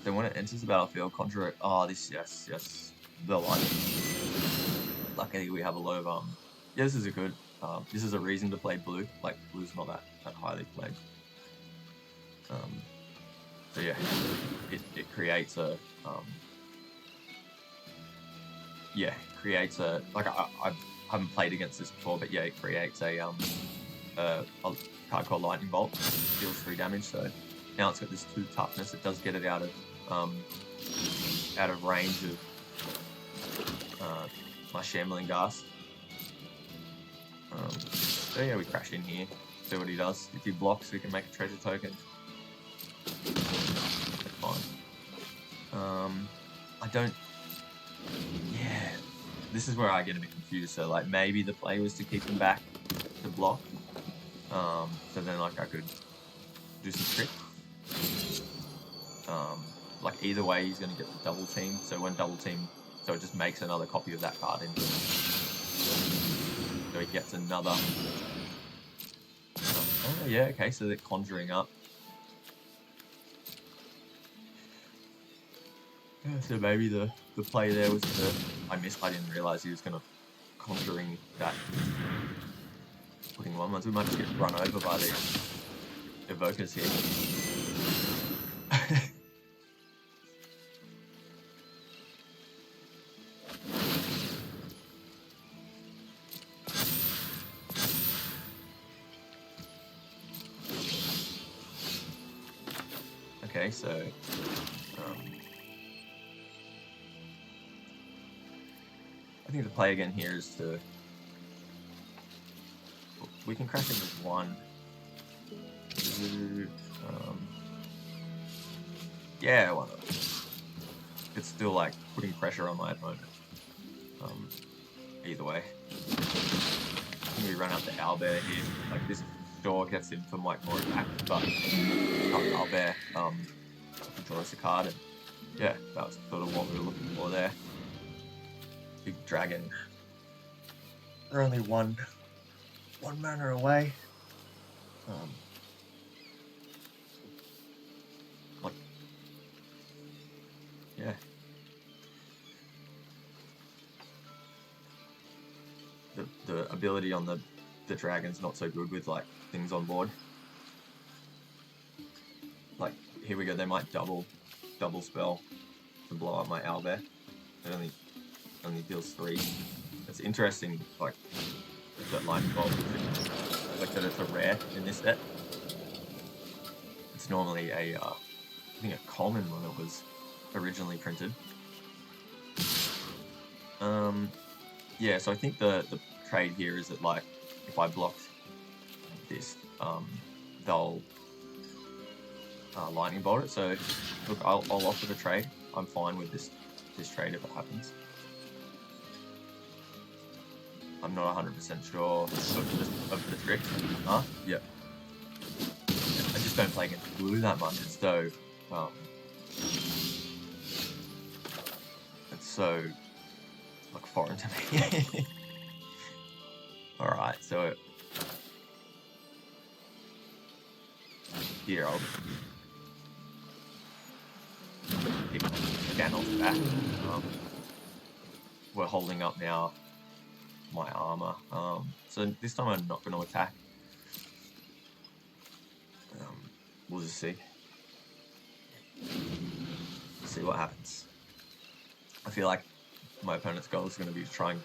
[SPEAKER 1] so when it enters the battlefield, conjure it. Oh, this, yes, the light. Luckily, we have a lot of yeah, this is a good. This is a reason to play blue. Like blue's not that highly played. So yeah, it creates a like I haven't played against this before, but yeah, it creates a card called Lightning Bolt, deals 3 damage. So now it's got this 2 toughness. It does get it out of range of my Shambling Ghast. So yeah, we crash in here, see what he does. If he blocks, we can make a treasure token. That's fine. I don't. Yeah, this is where I get a bit confused. So like maybe the play was to keep him back to block. So then like I could do some tricks. Like either way, he's going to get the double team. So when double team, so it just makes another copy of that card into. So he gets another. Oh yeah, okay. So they're conjuring up. Yeah, so maybe the play there was to. I didn't realize he was going to conjuring that. Putting 1/1s. We might just get run over by the evokers here. Okay, so I think the play again here is to we can crash it with 1. Yeah, why not? It's still like putting pressure on my opponent. Either way. We run out the owlbear here. Like this door gets him for like more attack, but owlbear draw us a card, and yeah, that was sort of what we were looking for there. Big dragon. They're only one mana away. Like, yeah. the ability on the dragon's not so good with like things on board. Like here we go, they might double spell to blow up my owlbear. It only deals 3. It's interesting, like that lightning bolt, like that it's a rare in this set. It's normally a I think a common when it was originally printed. Yeah, so I think the trade here is that like if I blocked this, they'll lightning bolt it. So look, I'll offer the trade. I'm fine with this trade if it happens. I'm not 100% sure of the trick. Huh? Yep. I just don't play against blue that much. It's so like foreign to me. Alright, so here I'll pick Gandalf back. We're holding up now my armor. So this time I'm not going to attack. We'll just see. See what happens. I feel like my opponent's goal is going to be to try and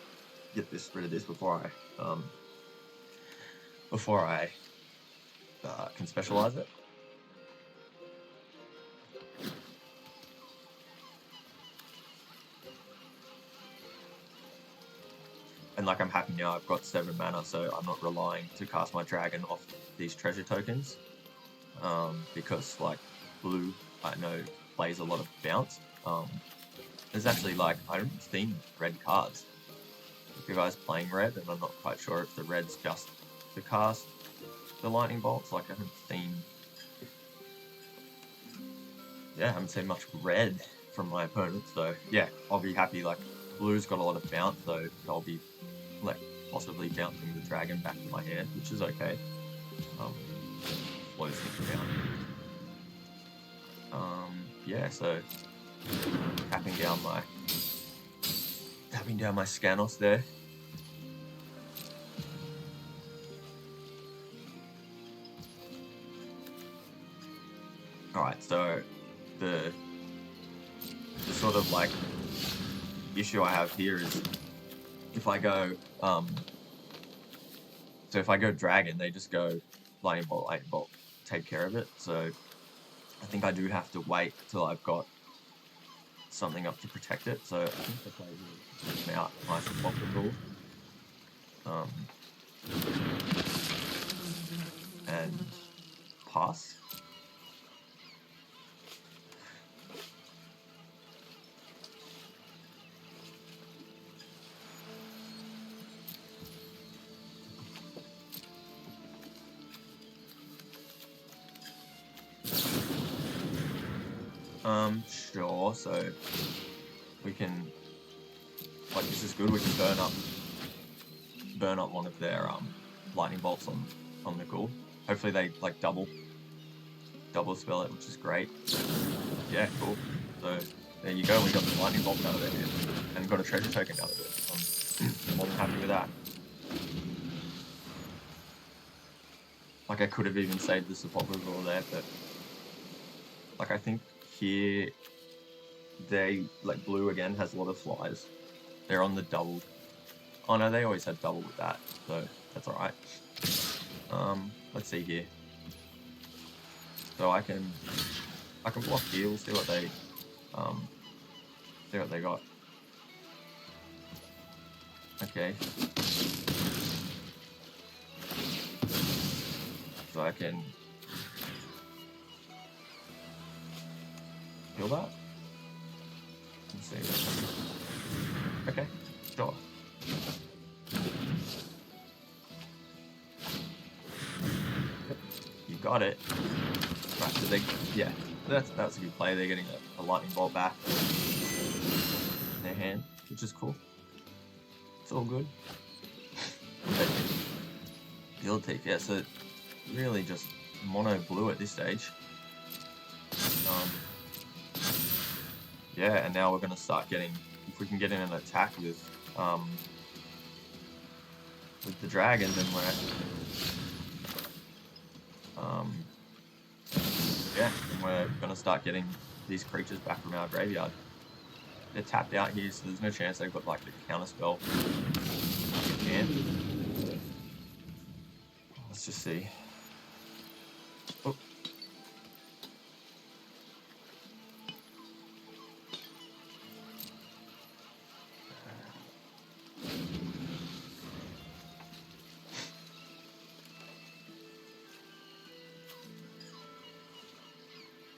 [SPEAKER 1] get rid of this before I can specialize it. And like I'm happy now, I've got 7 mana, so I'm not relying to cast my dragon off these treasure tokens. Because like blue, I know plays a lot of bounce. There's actually like, I haven't seen red cards. If you guys playing red, and I'm not quite sure if the red's just to cast the lightning bolts. Like I haven't seen much red from my opponent. So yeah, I'll be happy. Like blue's got a lot of bounce, so I'll be like possibly bouncing the dragon back to my hand, which is okay. Slows things down. Yeah, so tapping down my Scanos there. Alright, so the sort of like issue I have here is if I go dragon, they just go lightning bolt, take care of it. So I think I do have to wait till I've got something up to protect it. So I think the play is out nice and popular. And pass. Sure, so we can, like, this is good, we can burn up one of their lightning bolts on the ghoul. Hopefully they like double spell it, which is great. Yeah, cool. So there you go, we got the lightning bolt out of it and got a treasure token out of it. I'm more than happy with that. Like I could have even saved the support removal there, but like I think here they like blue again has a lot of flies. They're on the double. Oh no, they always have double with that, so that's alright. Let's see here. So I can block here. We'll see what they got. Okay. So I can kill that. Let's see. Okay, sure. You got it. Right, so yeah, that's a good play. They're getting a lightning bolt back in their hand, which is cool. It's all good. Guild Thief, yeah, so really just mono blue at this stage. Yeah, and now we're going to start getting, if we can get in an attack with with the dragon, then we're gonna start getting these creatures back from our graveyard. They're tapped out here, so there's no chance they've got like the counter spell in hand. Let's just see. Oh.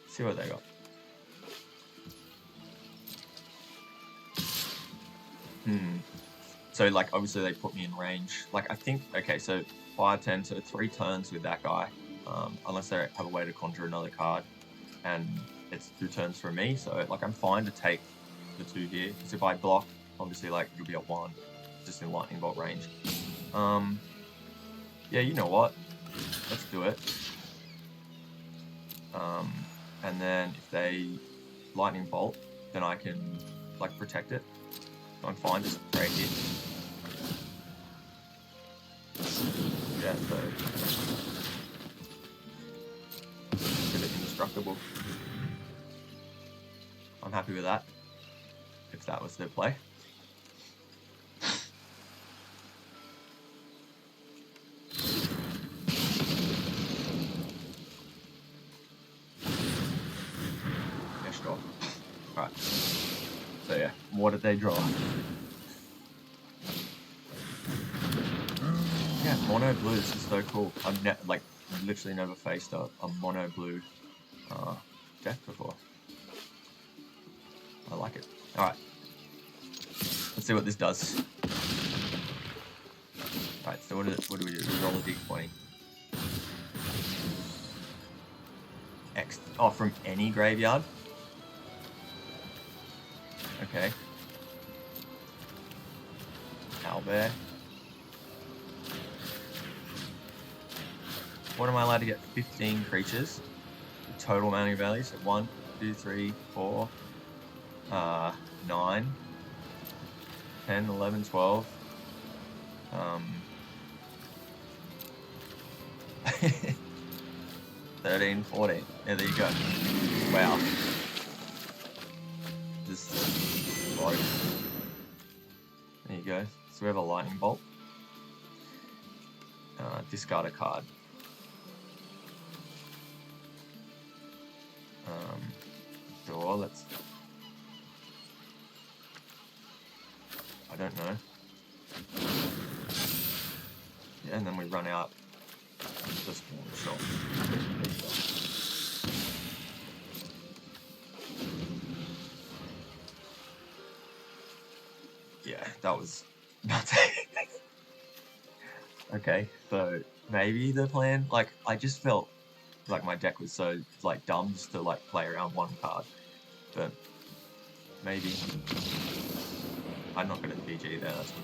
[SPEAKER 1] See what they got. So like obviously they put me in range. Like I think okay, so 5-10, so 3 turns with that guy. Unless they have a way to conjure another card, and it's 2 turns for me. So like I'm fine to take the 2 here. Because if I block, obviously like it'll be at 1, just in lightning bolt range. Yeah, you know what? Let's do it. And then if they lightning bolt, then I can like protect it. So I'm fine, just break it. Yeah, so a bit indestructible. I'm happy with that, if that was their play. Yeah, sure. Alright. So yeah, what did they draw? Yeah, mono blue, this is so cool. I've literally never faced a mono blue deck before. I like it. Alright. Let's see what this does. Alright, so what do we do? We roll a d20. X. Oh, from any graveyard? Okay. Owlbear. What am I allowed to get? 15 creatures. The total mounting value. So 1, 2, 3, 4, 9, 10, 11, 12. 13, 14. Yeah, there you go. Wow. This is broke. There you go. So we have a lightning bolt. Discard a card. Sure, let's... I don't know. Yeah, and then we run out just one shot. Yeah, that was nuts. Okay, so maybe the plan, like, I just felt like my deck was so, like, dumb just to, like, play around one card. But maybe I'm not going to PG there, that's what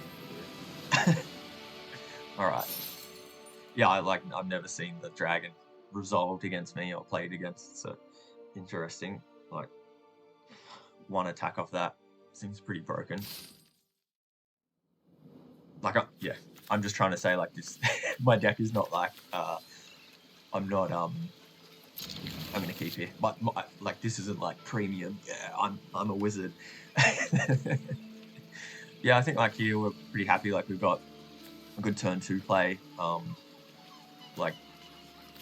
[SPEAKER 1] I'm going to do. Alright. Yeah, I've never seen the dragon resolved against me or played against, so interesting. Like, one attack off that seems pretty broken. Like, yeah, I'm just trying to say, like, this, my deck is not like, I'm not, I'm gonna keep here, but like, this isn't like premium. Yeah, I'm a wizard. Yeah, I think like here we're pretty happy. Like we've got a good turn 2 play. Like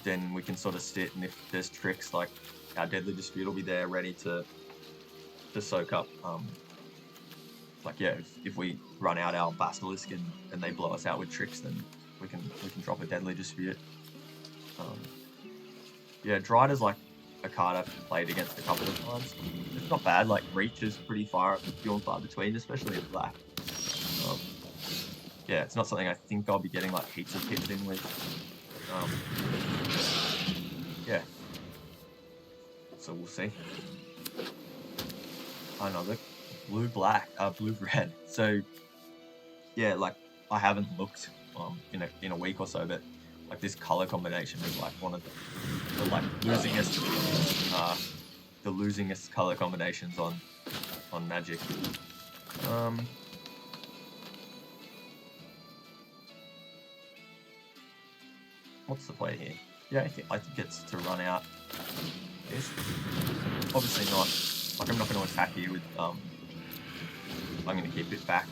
[SPEAKER 1] then we can sort of sit, and if there's tricks, like our Deadly Dispute will be there ready to soak up. Like yeah, if we run out our Basilisk and they blow us out with tricks, then we can drop a Deadly Dispute. Yeah, Dried is like a card I've played against a couple of times. It's not bad. Like Reach is pretty few and far between, especially in black. Yeah, it's not something I think I'll be getting like heaps of hits in with. Yeah. So we'll see. Another blue-black, blue-red. So yeah, like I haven't looked in a week or so, but like this color combination is like one of the like losingest color combinations on Magic. what's the play here? Yeah, I think it's to run out this. Obviously not, like I'm not going to attack here with, I'm going to keep it back.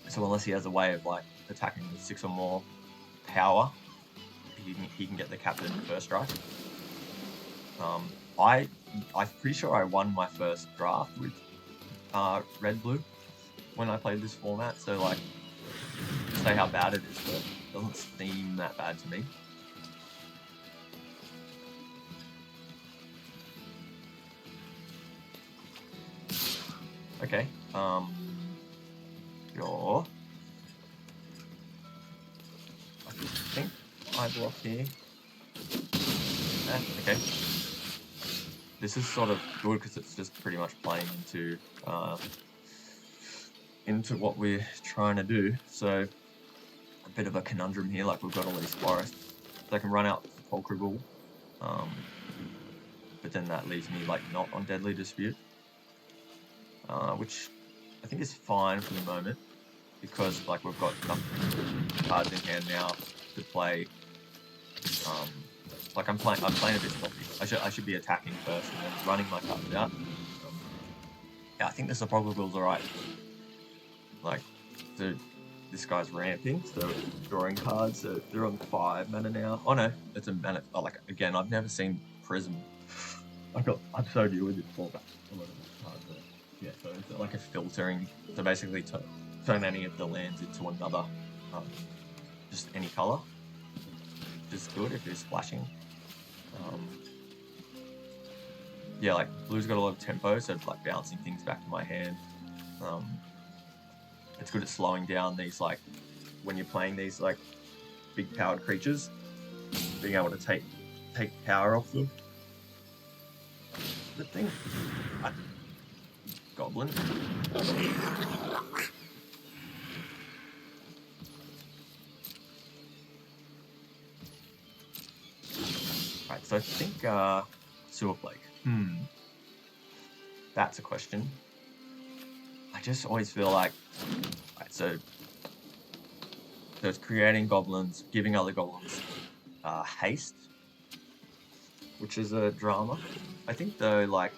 [SPEAKER 1] So unless he has a way of like attacking with 6 or more power, he can get the captain first strike. I'm pretty sure I won my first draft with red-blue when I played this format, so like, say how bad it is, but it doesn't seem that bad to me. Okay, sure. I think I block here. Okay. This is sort of good because it's just pretty much playing into what we're trying to do. So a bit of a conundrum here, like we've got all these forests. So I can run out Sepulchral, but then that leaves me like not on Deadly Dispute, which I think is fine for the moment because like we've got enough cards in hand now to play. Like I'm playing a bit sloppy. I should be attacking first and then running my cards out. Yeah, I think the Sepulchral's alright. Like, this guy's ramping, so drawing cards. So they're on 5 mana now. Oh no, it's a mana. Oh, like again, I've never seen Prism. I'm so new with this format. Yeah, so it's like a filtering. So basically, turn any of the lands into another, just any color. Which is good if you're splashing. Yeah, like blue's got a lot of tempo, so it's like bouncing things back to my hand. It's good at slowing down these, like, when you're playing these like big powered creatures, being able to take power off them. Good thing. Goblin. Right, so I think Sewer Plague. That's a question. I just always feel like, right, so it's creating goblins, giving other goblins haste, which is a drama. I think though, like,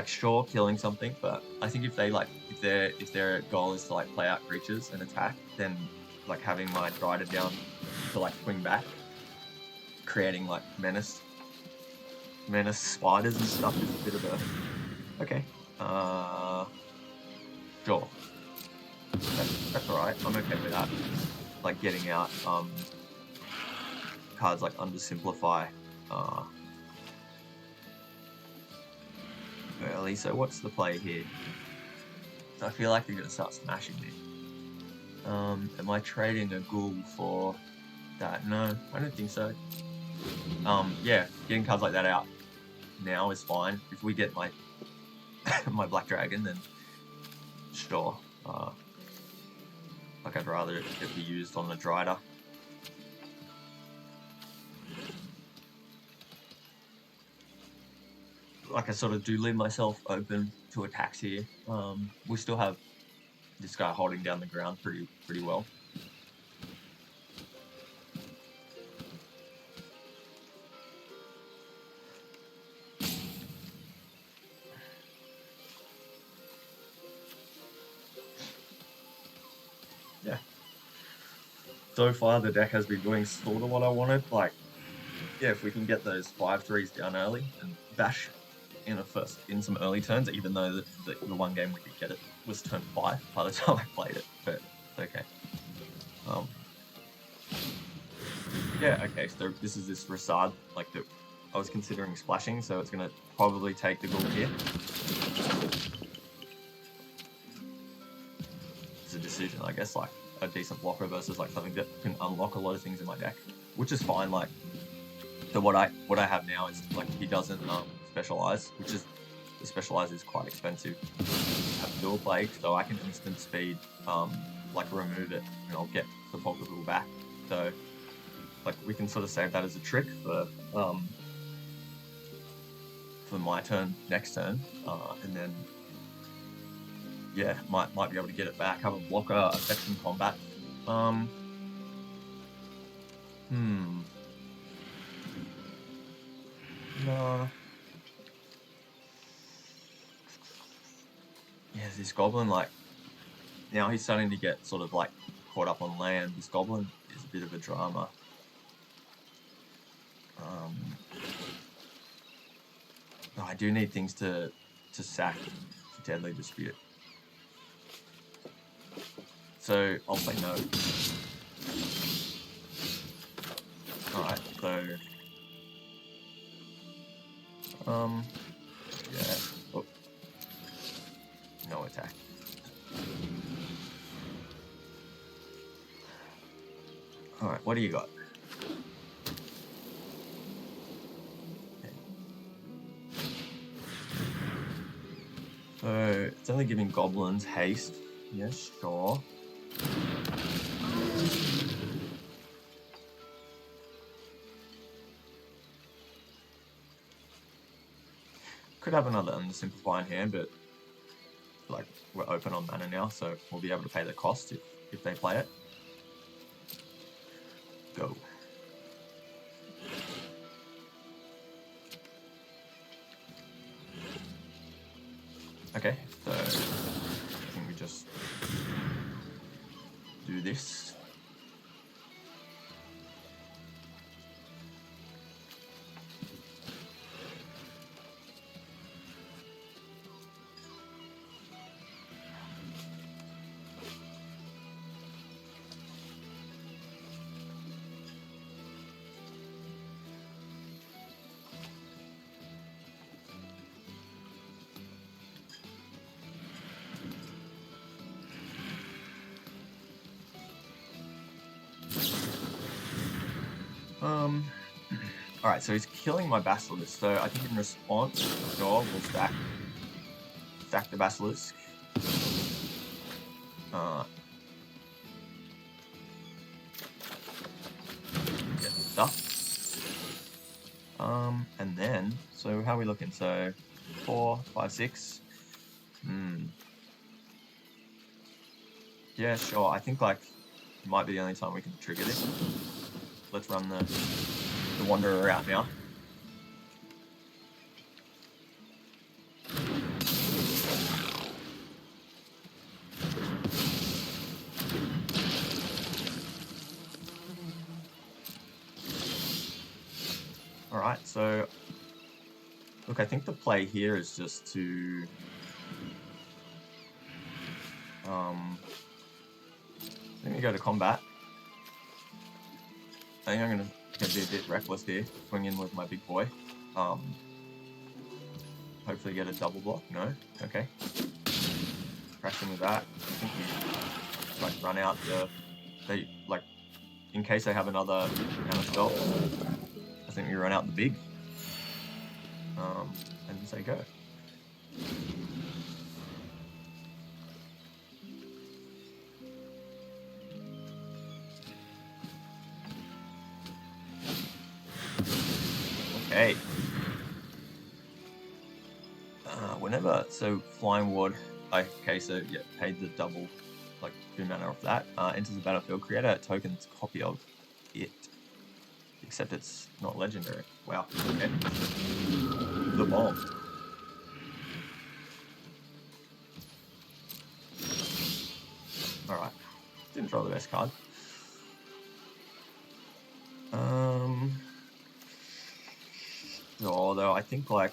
[SPEAKER 1] sure, killing something, but I think if their goal is to like play out creatures and attack, then like having my Drider down to like swing back, creating like menace spiders and stuff is a bit of a okay. Sure. That's alright. I'm okay with that. Like getting out cards like Undersimplify early. So what's the play here? So I feel like they're gonna start smashing me. Am I trading a ghoul for that? No, I don't think so. Yeah, getting cards like that out now is fine. If we get my my Black Dragon, then sure. Like I'd rather it be used on the Drider. Like I sort of do leave myself open to attacks here. We still have this guy holding down the ground pretty well. Yeah. So far the deck has been doing sort of what I wanted. Like, yeah, if we can get those 5/3s down early and bash in some early turns, even though the one game we could get it was turn 5 by the time I played it, but it's okay. Yeah, okay, so this is this Rasad, like that I was considering splashing, so it's gonna probably take the ghoul here. It's a decision, I guess, like a decent blocker versus like something that can unlock a lot of things in my deck, which is fine. Like, so what I have now is like he doesn't specialize, which is the specialize is quite expensive. I have Dual Plague, so I can instant speed like remove it and I'll get the Pokeball back. So like we can sort of save that as a trick for my turn next turn, and then yeah, might be able to get it back. Have a blocker, affect some combat, No. Yeah, this goblin, like, now he's starting to get sort of like caught up on land. This goblin is a bit of a drama. No, I do need things to sack for Deadly Dispute. So I'll say no. Alright, so yeah. Oh. No attack. Alright, what do you got? Okay. So it's only giving goblins haste. Yeah, sure. Could have another Undersimplify in hand, but like we're open on mana now, so we'll be able to pay the cost if they play it. Go. Okay, so I think we just do this. Alright, so he's killing my Basilisk, so I think in response, sure, we'll stack the Basilisk. Get stuff. And then, so how are we looking? So 4, 5, 6. Yeah, sure. I think like it might be the only time we can trigger this. Let's run the Wanderer out now. Alright, so look, I think the play here is just to let me go to combat. I think I'm gonna be a bit reckless here, swing in with my big boy. Hopefully get a double block. No? Okay. Crash in with that. I think we like run out they like in case they have another counter spell. I think we run out the big. And say go. Okay. Whenever, so Flying Ward, okay, so yeah, paid the double, like 2 mana off that. Enters the battlefield, create a token's copy of it. Except it's not legendary. Wow, okay. The bomb. Alright. Didn't draw the best card. Although I think like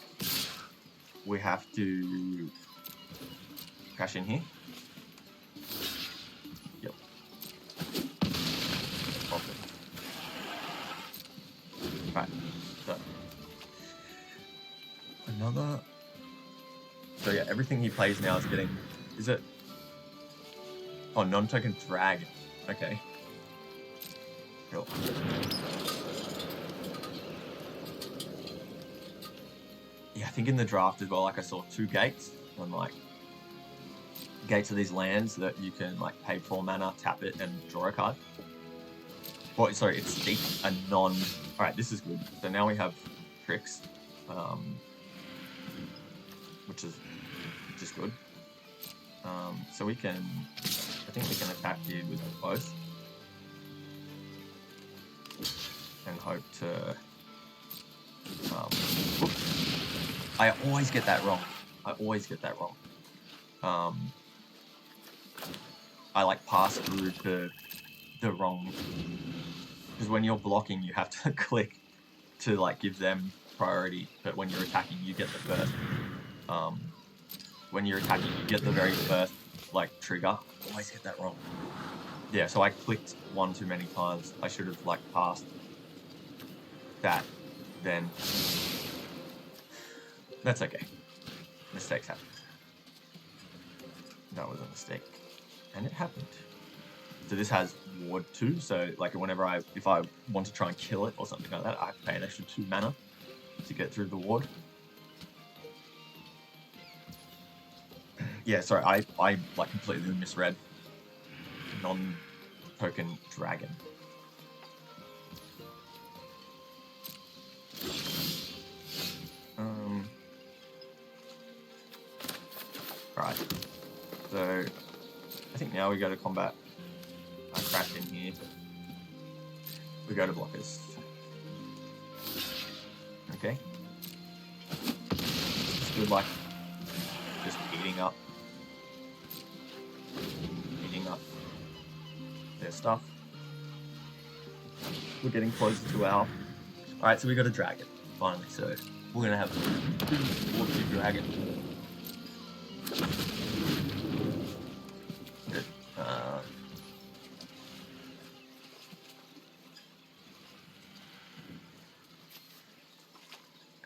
[SPEAKER 1] we have to crash in here. Yep. Right. So another. So yeah, everything he plays now is getting. Is it? Oh, non-token dragon. Okay. Cool. Yeah, I think in the draft as well, like I saw 2 gates, and like gates are these lands that you can like pay 4 mana, tap it, and draw a card. Well, sorry, it's steep a non. All right, this is good. So now we have tricks, which is good. So we can, I think we can attack here with both. hope to... I always get that wrong. I like pass through to the wrong... Because when you're blocking, you have to click to like give them priority, but when you're attacking, you get the first. When you're attacking, you get the very first like trigger. I always get that wrong. Yeah, so I clicked one too many times. I should have like passed that. Then that's okay. Mistakes happen. That was a mistake, and it happened. So this has ward 2, so like whenever if I want to try and kill it or something like that, I have to pay an extra 2 mana to get through the ward. Yeah, sorry, I like completely misread non-token dragon. Right, so I think now we go to combat. I crashed in here. We go to blockers. Okay. It's good, like, just eating up their stuff. We're getting closer to our... Alright, so we got a dragon, finally, so we're gonna have a dragon. Good.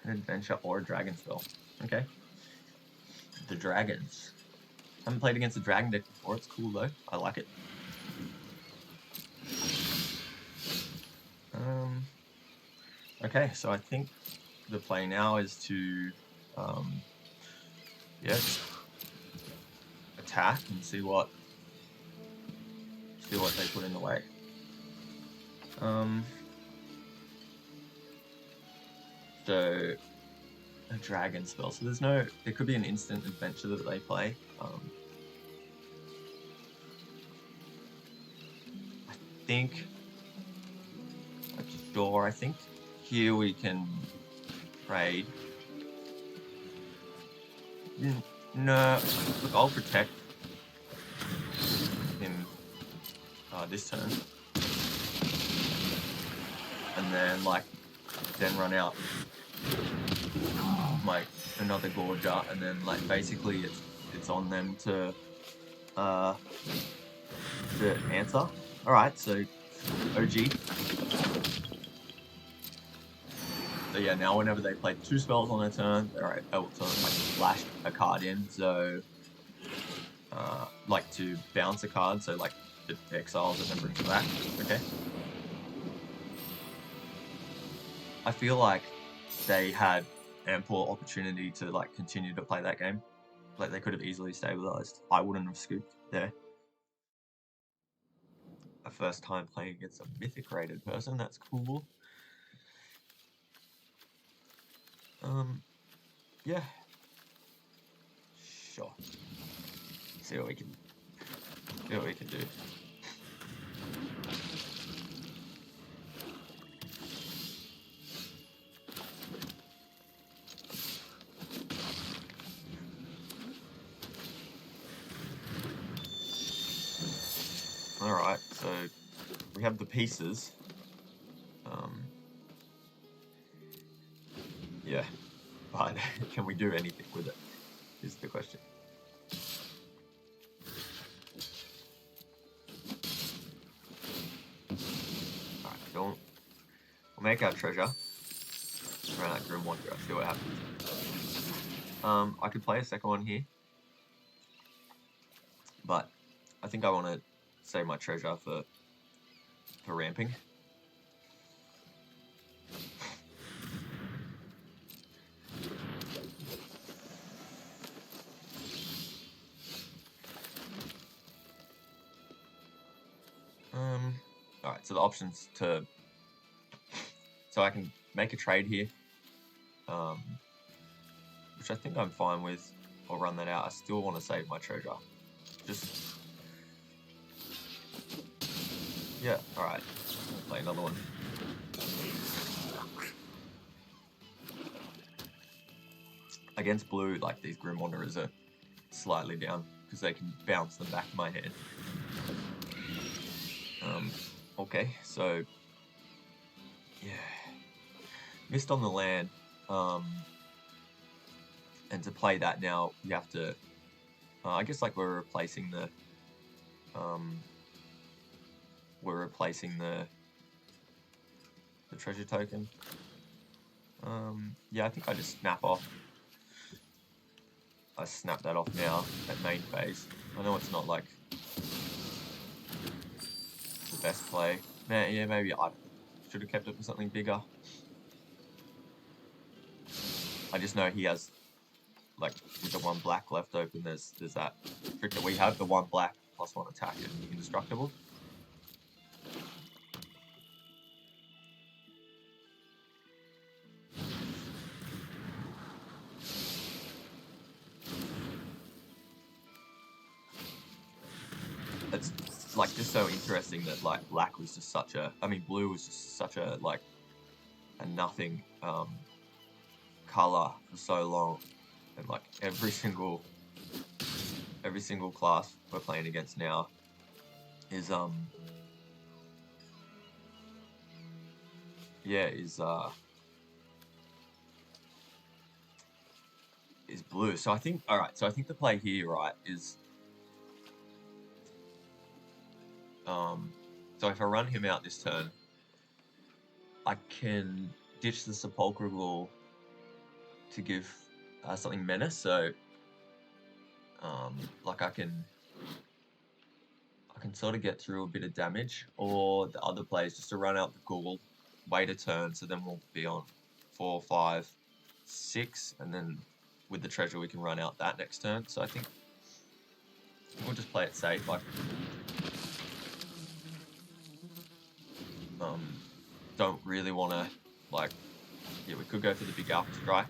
[SPEAKER 1] An adventure or a dragon spell. Okay. The dragons. Haven't played against a dragon deck before. It's cool though. I like it. Okay, so I think the play now is to yeah, just attack and see what they put in the way. So a dragon spell. So there could be an instant adventure that they play. I think here we can trade. No, look, I'll protect him this turn, and then then run out like another Gorger, and then like basically it's on them to answer. All right, so OG. So yeah, now whenever they play 2 spells on their turn, they're able to like flash a card in. So like to bounce a card, so like it exiles it and brings it back. Okay. I feel like they had ample opportunity to like continue to play that game. Like they could have easily stabilized. I wouldn't have scooped there. A first time playing against a mythic rated person, that's cool. Yeah. Sure. See what we can do. Alright, so we have the pieces. Yeah, but can we do anything with it, is the question. Alright, we'll make our treasure. Run out Grim Wanderer, see what happens. I could play a second one here, but I think I want to save my treasure for ramping. Alright, so the options so I can make a trade here, which I think I'm fine with. I'll run that out. I still want to save my treasure. Yeah, alright. Play another one. against blue, like these Grim Wanderers are slightly down because they can bounce them back to my hand. Okay, so yeah, missed on the land, and to play that now you have to, I guess like we're replacing the treasure token. Yeah, I think I just snap off. I snap that off now at main phase. I know it's not like the best play. Man, yeah, maybe I should have kept it for something bigger. I just know he has, like, with the 1 black left open, there's that trick that we have, the 1 black +1 attack and indestructible. It's like just so interesting that like black was just such a, I mean blue was just such a like a nothing color for so long, and like every single class we're playing against now is is blue. So I think, all right, so I think the play here, right, is so if I run him out this turn, I can ditch the Sepulchral to give something menace. So like I can sort of get through a bit of damage, or the other play is just to run out the Ghoul, wait a turn, so then we'll be on 4, 5, 6, and then with the treasure we can run out that next turn. So I think we'll just play it safe. Like, don't really want to, like, yeah, we could go for the big alpha strike.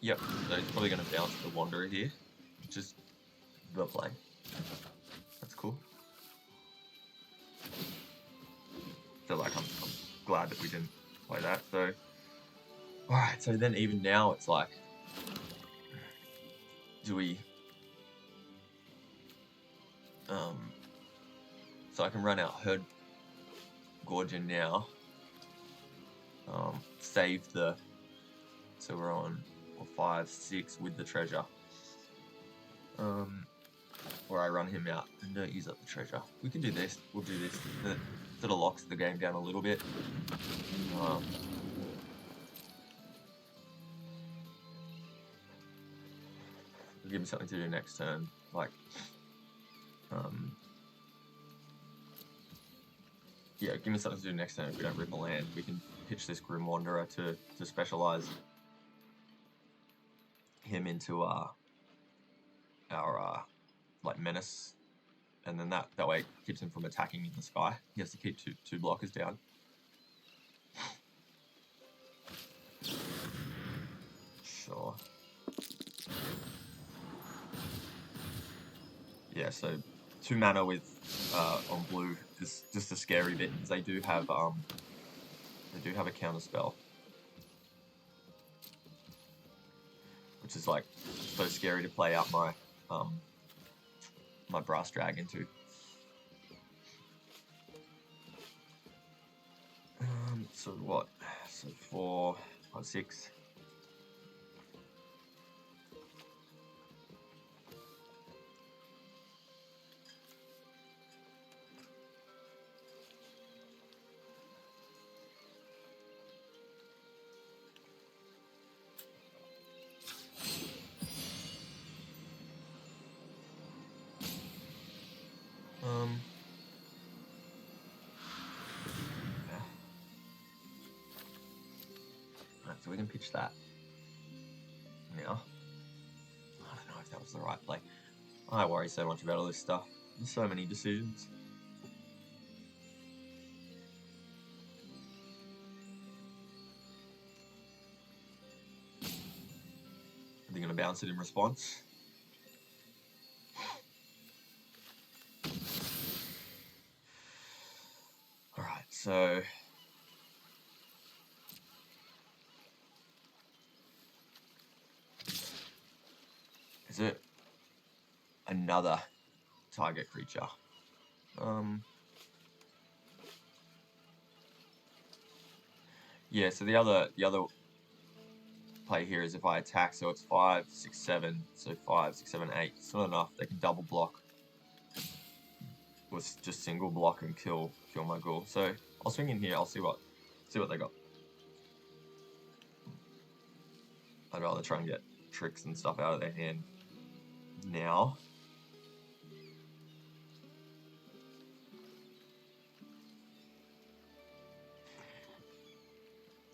[SPEAKER 1] Yep, so he's probably going to bounce the Wanderer here, which is the play. That's cool. So, like, I'm glad that we didn't play that. So, alright, so then even now it's like, do we... so I can run out Herd Gorgon now. Save the... So we're on 5, 6 with the treasure. Or I run him out and don't use up the treasure. We can do this. We'll do this. That sort of locks the game down a little bit. Give me something to do next turn. Like, yeah, give me something to do next turn if we don't rip a land. We can pitch this Grim Wanderer to specialize him into our like menace, and then that way it keeps him from attacking in the sky. He has to keep two blockers down. Sure. Yeah, so 2 mana with on blue is just a scary bit because they do have a counter spell, which is like so scary to play out my my Brass Dragon to. So what? So 4, 5, 6. So we can pitch that now. I don't know if that was the right play. I worry so much about all this stuff. There's so many decisions. Are they going to bounce it in response? Alright, so... Is it another target creature? Yeah, so the other play here is if I attack, so it's 5, 6, 7, so 5, 6, 7, 8. It's not enough. They can double block with just single block and kill my ghoul. So I'll swing in here. I'll see what they got. I'd rather try and get tricks and stuff out of their hand now.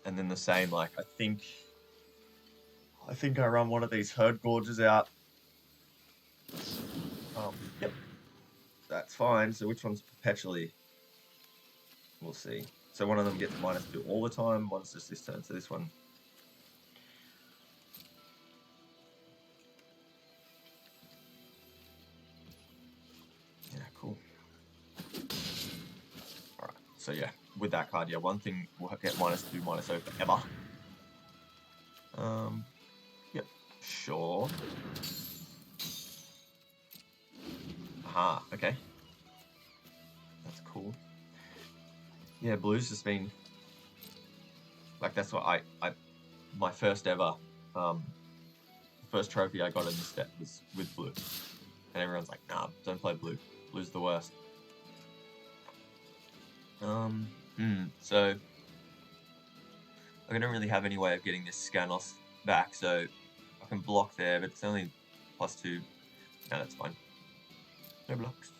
[SPEAKER 1] And then the same, like I think I run one of these herd gorges out. Yep, that's fine. So which one's perpetually? We'll see. So one of them gets -2 all the time. One's just this turn. So this one. Yeah, cool. All right. So yeah, with that card, yeah, one thing will get -2, -0 forever. Yep, sure. Aha, okay. That's cool. Yeah, blue's just been like that's what my first ever first trophy I got in this set was with blue. And everyone's like, nah, don't play blue. Blue's the worst. So I don't really have any way of getting this Scanos back, so I can block there, but it's only +2. No, that's fine. No blocks.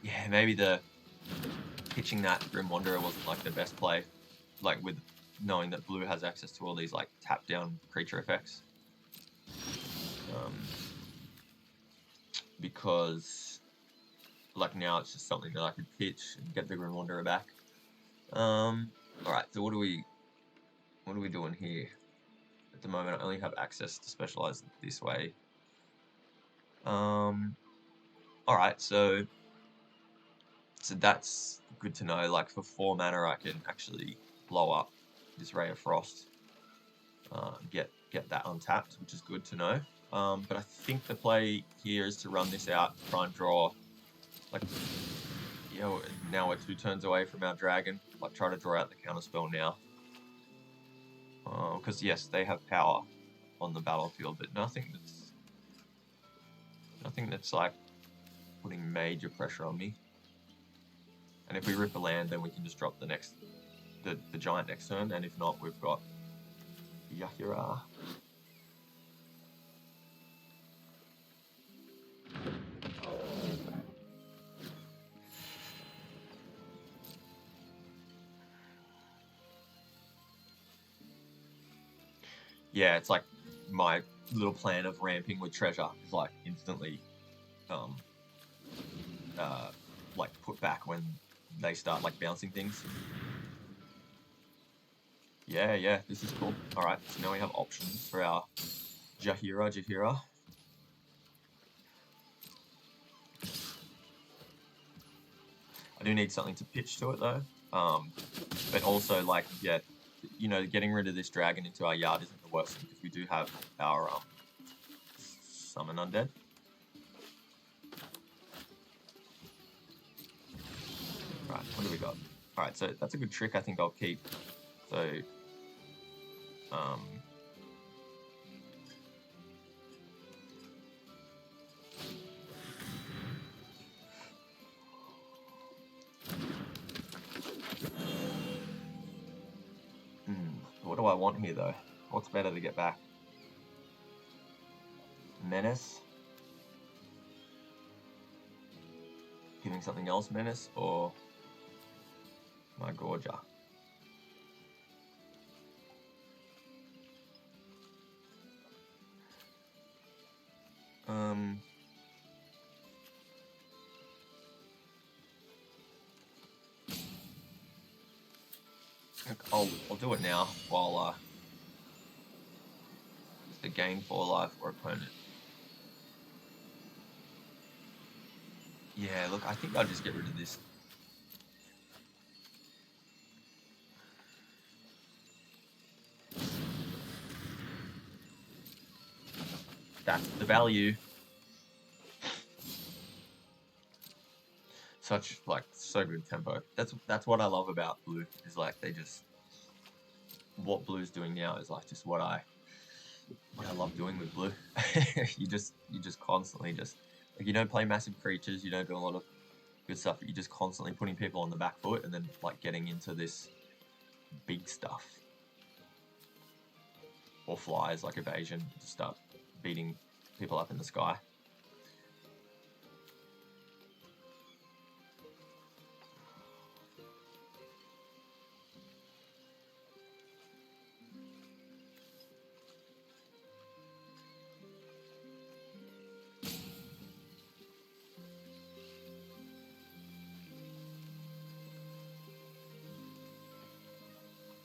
[SPEAKER 1] Yeah, maybe the pitching that Grim Wanderer wasn't like the best play, like with knowing that blue has access to all these like tap down creature effects. Because like now it's just something that I could pitch and get the Grim Wanderer back. Alright, so what are we doing here? At the moment I only have access to specialize this way. Alright, so that's good to know. Like for 4 mana I can actually blow up this Ray of Frost. Get that untapped, which is good to know. But I think the play here is to run this out, try and draw, like, you know, now we're 2 turns away from our dragon. Like, try to draw out the counterspell now. Because yes, they have power on the battlefield, but nothing that's like putting major pressure on me. And if we rip a land, then we can just drop the giant next turn, and if not, we've got Yahira. Yeah, it's like my little plan of ramping with treasure is like instantly like put back when they start like bouncing things. Yeah, this is cool. Alright, so now we have options for our Jahira. I do need something to pitch to it though. But also like, yeah, you know, getting rid of this dragon into our yard isn't the worst thing because we do have our summon undead. Right, what do we got? Alright, so that's a good trick I think I'll keep. So, what do I want here though? What's better to get back? Menace? Giving something else Menace or my Gorger? I'll do it now while the gain 4 life for opponent. Yeah, look, I think I'll just get rid of this. value. Such like so good tempo. That's what I love about blue, is like they just, what blue's doing now is like just what I love doing with blue. you just constantly just, like, you don't play massive creatures, you don't do a lot of good stuff, but you're just constantly putting people on the back foot and then like getting into this big stuff. Or flies, like evasion, to start beating people up in the sky.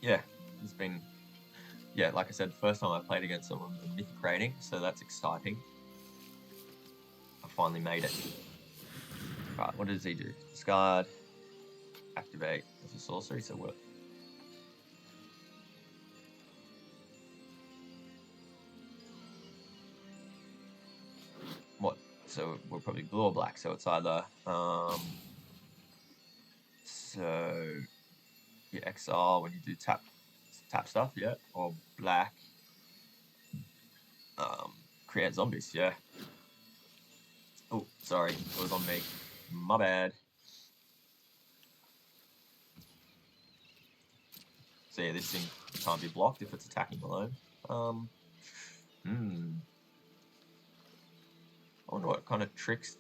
[SPEAKER 1] Yeah, it's been, yeah, like I said, first time I played against someone with a mythic rating, so that's exciting. I finally made it. Right, what does he do? Discard, activate as a sorcery, so what? What? So we're probably blue or black, so it's either, so you exile when you do tap stuff, yeah, or black, create zombies, yeah. Oh, sorry, it was on me. My bad. So yeah, this thing can't be blocked if it's attacking alone. I wonder what kind of tricks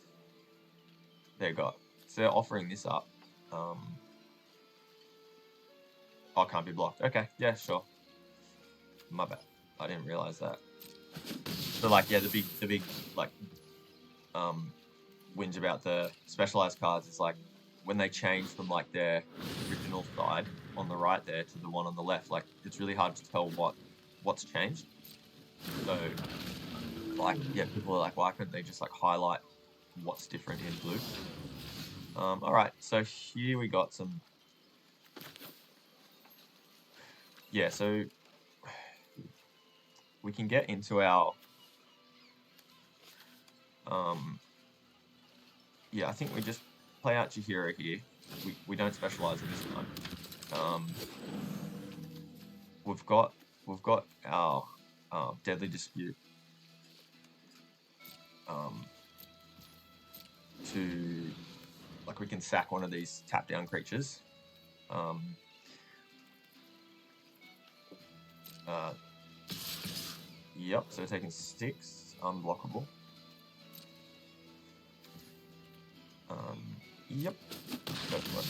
[SPEAKER 1] they got. So they're offering this up. Oh, can't be blocked. Okay, yeah, sure. My bad. I didn't realize that. So like, yeah, the big like whinge about the specialized cards is like when they change from like their original side on the right there to the one on the left, like it's really hard to tell what's changed. So like, yeah, people are like, why couldn't they just like highlight what's different in blue? All right, so here we got some, yeah, so we can get into our, yeah, I think we just play out Chihiro here. We don't specialize in this time. We've got our Deadly Dispute to, like, we can sack one of these tap down creatures. Yep, so we're taking 6, unblockable. Yep, go for it.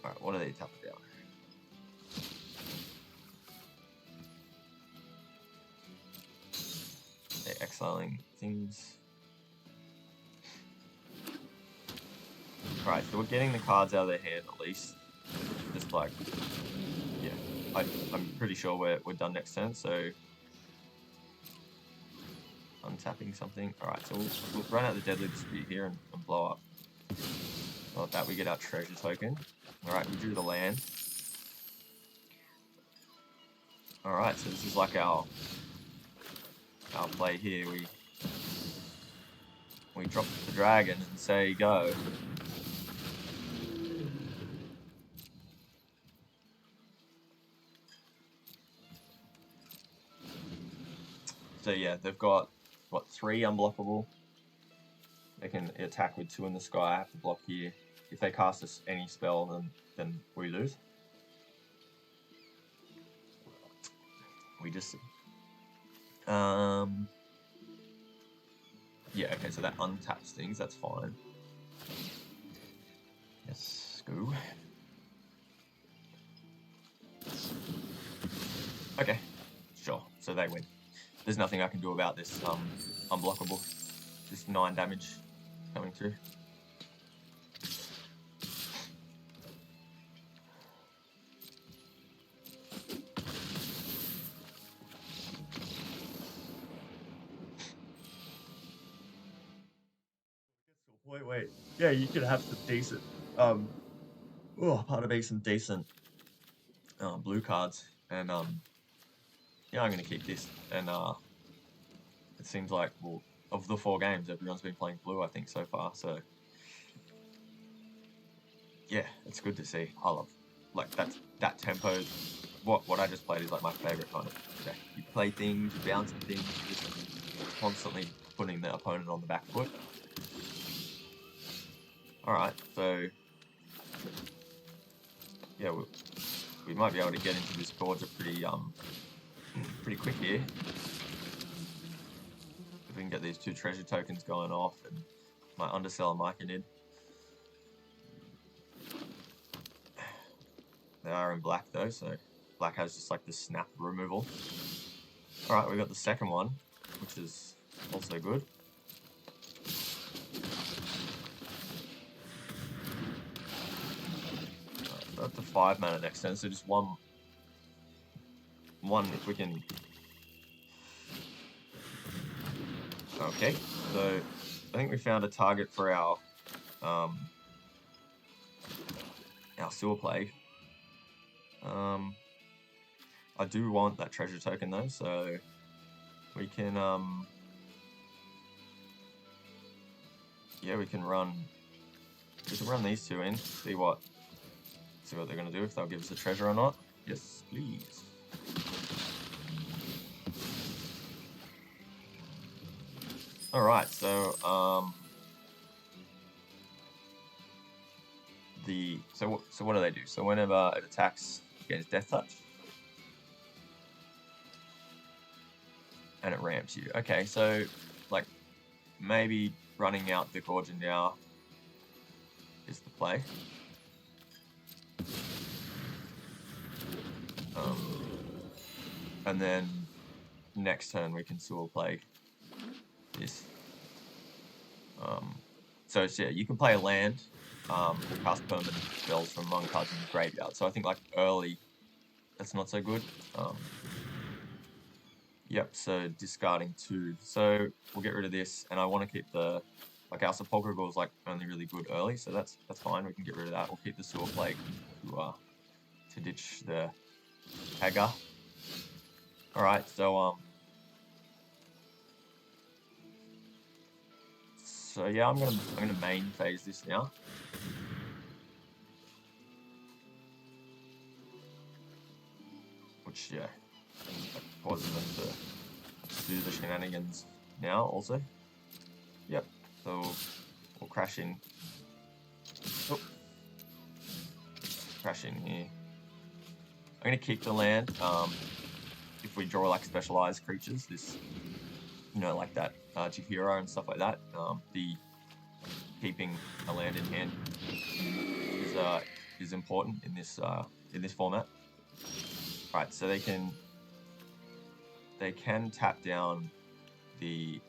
[SPEAKER 1] Alright, what are they tapping down? They're exiling things. Alright, so we're getting the cards out of their hand at least. Just like, yeah, I'm pretty sure we're done next turn, so untapping something. Alright, so we'll run out the Deadly Dispute here and blow up. Like that, we get our treasure token. Alright, we drew the land. Alright, so this is like our play here. We drop the dragon and say go. So yeah, they've got, what, 3 unblockable. They can attack with 2 in the sky. I have to block here. If they cast us any spell, then we lose. We just, yeah, okay, so that untaps things, that's fine. Yes, go. Okay, sure, so they win. There's nothing I can do about this unblockable. Just 9 damage coming through. Wait. Yeah, you could have some decent, pardon me, some decent blue cards, and yeah, I'm gonna keep this. And it seems like, well, of the 4 games, everyone's been playing blue, I think, so far. So yeah, it's good to see. I love like that tempo. What I just played is like my favorite kind of deck. You play things, you bounce things, you're just constantly putting the opponent on the back foot. All right, so yeah, we might be able to get into this gorge pretty quick here. If we can get these 2 treasure tokens going off and my underseller Myconid. They are in black though, so black has just like the snap removal. Alright, we got the second one, which is also good. So up to 5 mana next turn, so just one if we can. Okay, so I think we found a target for our Sewer Plague. I do want that treasure token though, so we can yeah, we can run these 2 in, see what they're gonna do, if they'll give us a treasure or not. Yes, please. Alright, so so what do they do? So whenever it attacks against Death Touch, and it ramps you. Okay, so like maybe running out the Gorgon now is the play. And then next turn we can Sewer Plague this. So yeah, you can play a land, or cast permanent spells from among cards in the graveyard. So I think like early, that's not so good. Yep, so discarding 2. So we'll get rid of this, and I want to keep the, like our Sepulchral Gore is like only really good early, so that's fine. We can get rid of that. We'll keep the Sewer Plague to ditch the Hagar. All right, so yeah, I'm gonna main phase this now. Which yeah, causes them to do the shenanigans now also. Yep, so we'll crash in. Oh. Crash in here. I'm gonna keep the land. If we draw like specialized creatures, this, you know, like that Chihiro and stuff like that, the keeping a land in hand is important in this format. Right, so they can tap down the.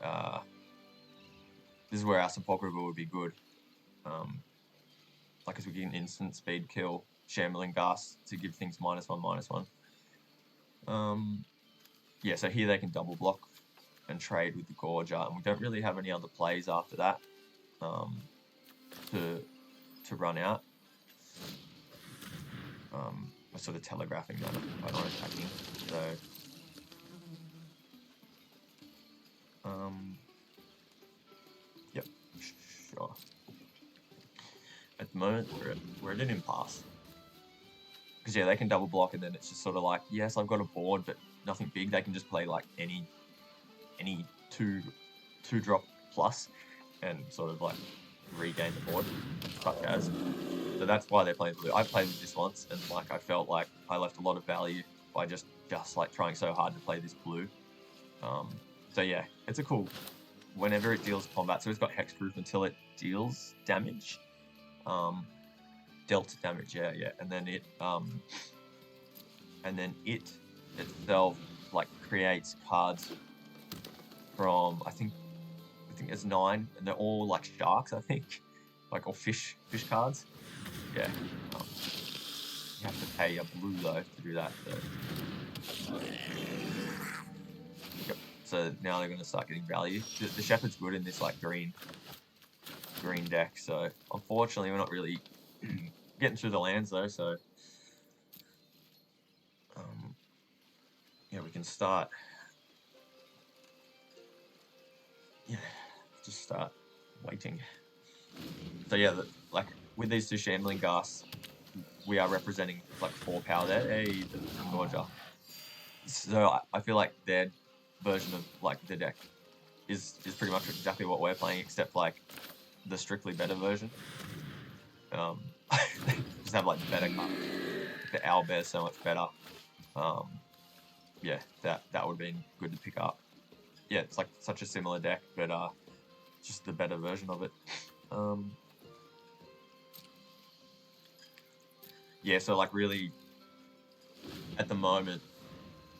[SPEAKER 1] This is where our Sepulchral Gore would be good. Like, as we get an instant speed kill, Shambling Ghast to give things -1/-1. Yeah, so here they can double block and trade with the Gorger, and we don't really have any other plays after that to run out. We're sort of telegraphing that by not attacking. So yep, sure. At the moment we're at an impasse. Because yeah, they can double block, and then it's just sort of like, yes, I've got a board, but nothing big. They can just play like any 2-drop plus, and sort of like regain the board, such as. So that's why they're playing blue. I played with this once, and like I felt like I left a lot of value by just like trying so hard to play this blue. So yeah, it's a cool. Whenever it deals combat, so it's got hexproof until it deals damage. Dealt damage, yeah, and then it itself like creates cards from I think there's 9, and they're all like sharks, I think, like, or fish cards. Yeah, you have to pay a blue though to do that. So. Yep. So now they're gonna start getting value. The Shepherd's good in this like green deck. So unfortunately, we're not really getting through the lands though. So yeah, we can start. Yeah, just start waiting. So yeah, like with these two Shambling Ghast, we are representing like 4 power there. Hey, the Gorger. So I feel like their version of like the deck is pretty much exactly what we're playing, except like the strictly better version. They just have like better cards. The Owlbear's so much better. Yeah, that would have been good to pick up. Yeah, it's like such a similar deck, but just the better version of it. Yeah, so like really, at the moment,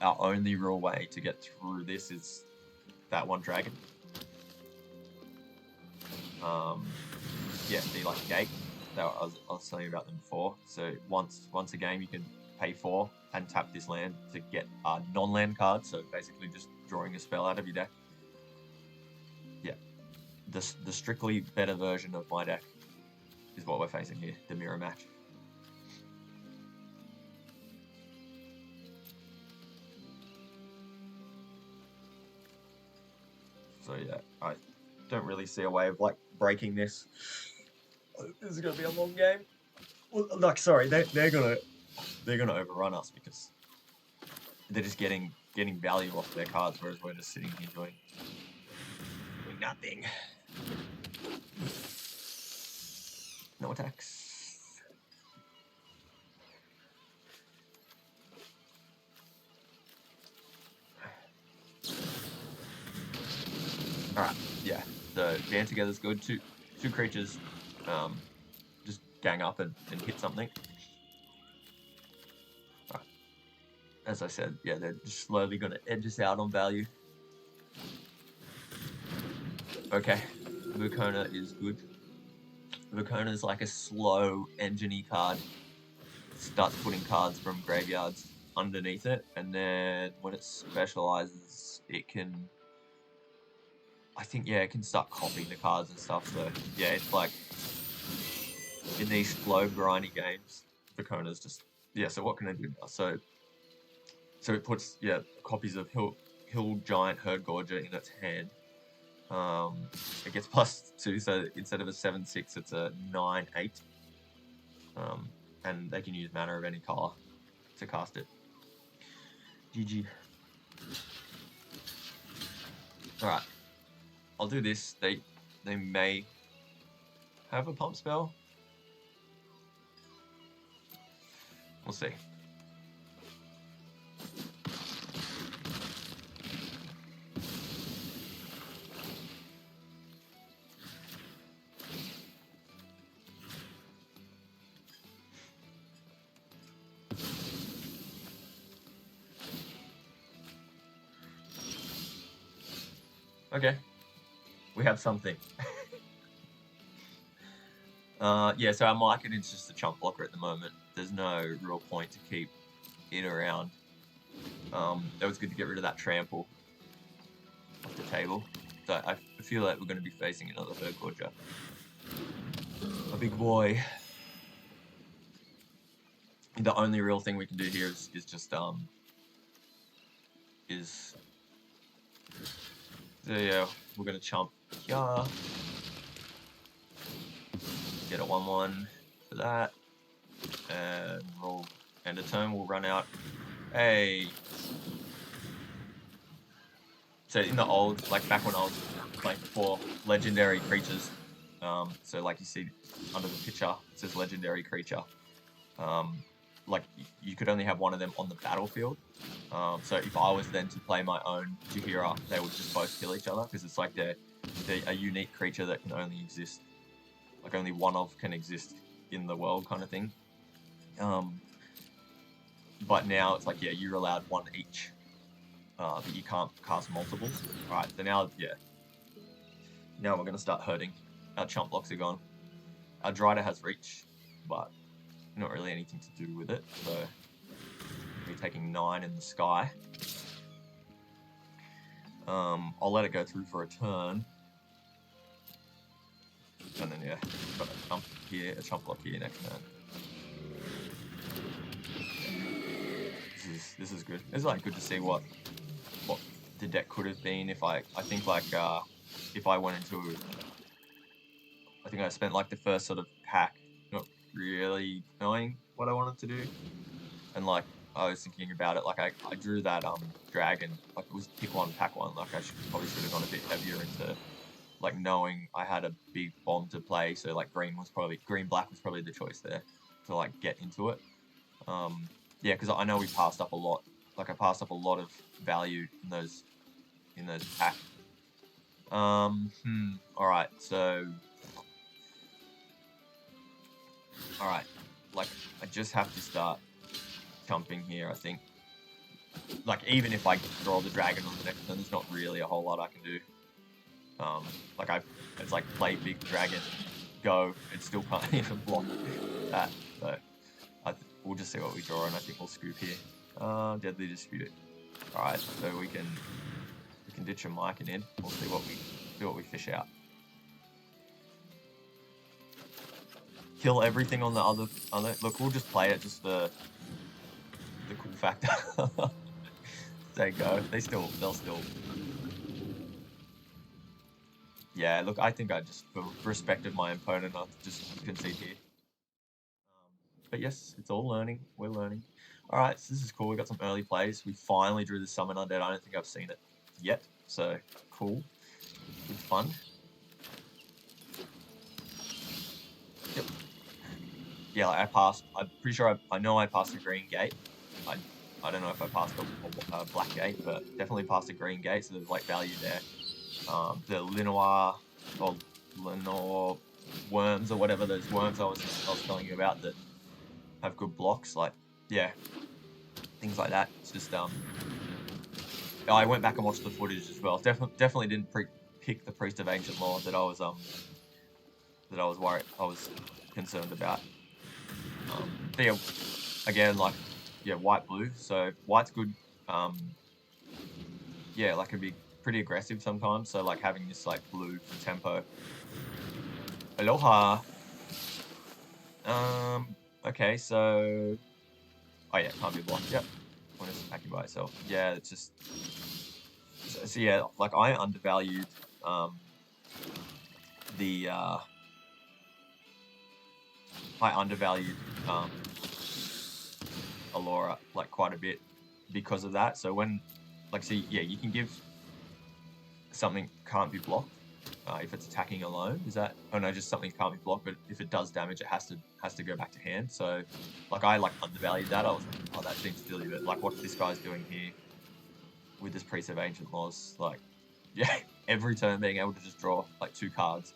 [SPEAKER 1] our only real way to get through this is that one dragon. Yeah, the like gate that I was telling you about them before. So once a game, you can pay 4 and tap this land to get a non-land card. So basically, just drawing a spell out of your deck. Yeah, the strictly better version of my deck is what we're facing here, the mirror match. So yeah, I don't really see a way of like breaking this. This is gonna be a long game. Well, like, sorry, they're gonna overrun us because they're just getting value off their cards, whereas we're just sitting here doing nothing. No attacks. Alright, yeah. So band together is good. Two creatures just gang up and hit something. Alright. As I said, yeah, they're just slowly gonna edge us out on value. Okay. Vukona is good. Vukona is like a slow engine-y card. Starts putting cards from graveyards underneath it, and then when it specializes, it can, I think, yeah, it can start copying the cards and stuff. So yeah, it's like in these slow grindy games, Vakona's just, yeah. So what can I do now? So it puts, yeah, copies of Hill Giant Herd Gorger in its hand. It gets +2, so instead of a 7/6, it's a 9/8. And they can use mana of any color to cast it. GG. Alright. I'll do this. They may have a pump spell. We'll see. Okay. We have something. Yeah, so our market is just a chump blocker at the moment. There's no real point to keep it around. That was good to get rid of that trample off the table. So I feel like we're going to be facing another Herd Gorger. A big boy. The only real thing we can do here is just so yeah, we're going to chump here. Get a 1/1 for that. And we'll end a turn, we'll run out. Hey. So in the old, like back when I was playing before, legendary creatures. So like you see under the picture, it says legendary creature. Like you could only have one of them on the battlefield. So if I was then to play my own Jahira, they would just both kill each other because it's like they're a unique creature that can only exist, like only one of can exist in the world kind of thing. But now it's like, yeah, you're allowed one each. But you can't cast multiples. Alright, so now, yeah. Now we're going to start hurting. Our chump blocks are gone. Our Drider has reach, but not really anything to do with it. So we're taking 9 in the sky. I'll let it go through for a turn. And then, yeah, got a chump here, a chump block here next turn. This is this is good. It's like good to see what the deck could have been if I think like if I went into, I think I spent like the first sort of pack not really knowing what I wanted to do, and like I was thinking about it, like I drew that dragon, like it was pick one pack one, like I probably should have gone a bit heavier into like knowing I had a big bomb to play, so like green black was probably the choice there to like get into it. Yeah, because I know we passed up a lot. Like I passed up a lot of value in those packs. All right, so all right, like I just have to start jumping here. I think, like even if I draw the dragon on the next turn, there's not really a whole lot I can do. Like it's like play big dragon, go, it still can't even block that. So we'll just see what we draw, and I think we'll scoop here. Deadly Dispute. All right, so we can ditch a mic and in. We'll see what we fish out. Kill everything on the other. Look, we'll just play it just for the cool factor. There you go. They'll still. Yeah, look, I think I just, for respect of my opponent, I just concede here. But yes, it's all learning. We're learning. All right, so this is cool. We got some early plays. We finally drew the Summon Undead. I don't think I've seen it yet, so cool. Good fun. Yep. Yeah, like I passed. I'm pretty sure I know I passed a green gate. I don't know if I passed a black gate, but definitely passed a green gate, so there's like value there. The Linoir or Lenore worms or whatever, those worms I was telling you about that have good blocks, like yeah, things like that. It's just I went back and watched the footage as well. Definitely didn't pick the Priest of Ancient Law that I was concerned about. But yeah, again, like yeah, white blue. So white's good. Yeah, like it'd be pretty aggressive sometimes. So like having this like blue for tempo. Aloha. Okay, so oh yeah, can't be blocked. Yep. When it's attacking by itself. Yeah, it's just so yeah, like I undervalued Allura like quite a bit because of that. So when like see yeah, you can give something can't be blocked if it's attacking alone. Is that oh no, just something can't be blocked, but if it does damage it has to go back to hand. So like I like undervalued that. I was like, oh that seems silly, but like what this guy's doing here with this Priest of Ancient Laws, like yeah, every turn being able to just draw like 2 cards,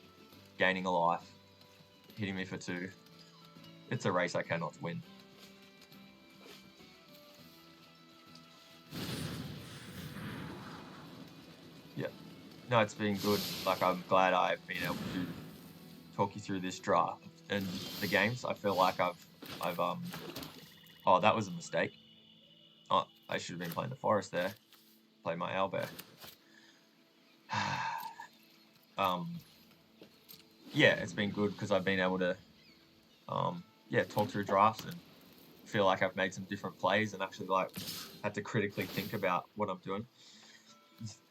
[SPEAKER 1] gaining a life, hitting me for 2. It's a race I cannot win. Yeah. No, it's been good. Like I'm glad I've been able to talk you through this draft and the games. I feel like I've oh that was a mistake. Oh, I should have been playing the Forest there. Play my Owlbear. Yeah, it's been good because I've been able to yeah, talk through drafts and feel like I've made some different plays and actually like had to critically think about what I'm doing.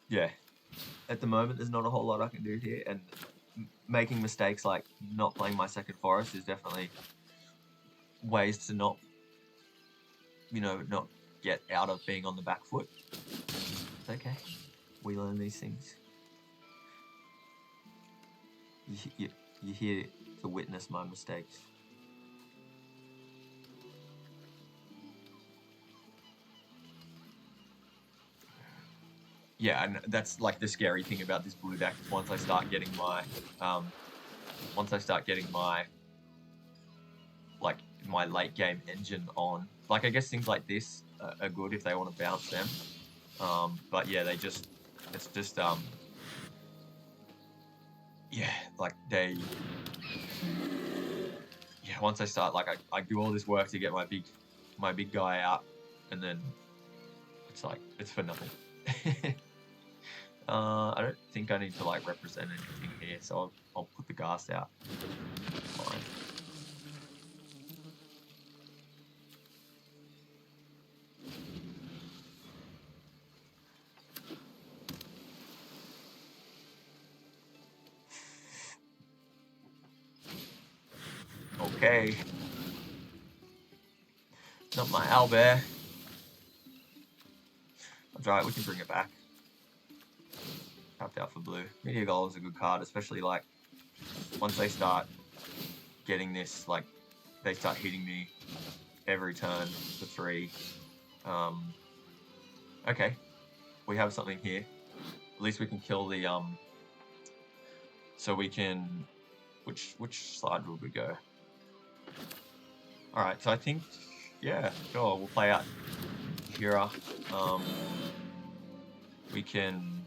[SPEAKER 1] Yeah, at the moment there's not a whole lot I can do here, and making mistakes like not playing my second Forest is definitely ways to not get out of being on the back foot. It's okay, we learn these things. You're here to witness my mistakes. Yeah, and that's like the scary thing about this blue deck. Once I start getting my like my late game engine on, like I guess things like this are good if they want to bounce them. But yeah, it's just yeah, like once I start, like I do all this work to get my big guy out, and then it's like it's for nothing. I don't think I need to like represent anything here, so I'll put the ghast out. Fine. Okay. Not my owlbear. That's right, we can bring it back. Tapped out for blue. Meteor Golem is a good card, especially like once they start getting this, like they start hitting me every turn for 3. Okay, we have something here. At least we can kill the so we can, which side would we go? All right, so I think, yeah, sure, we'll play out Hira. We can,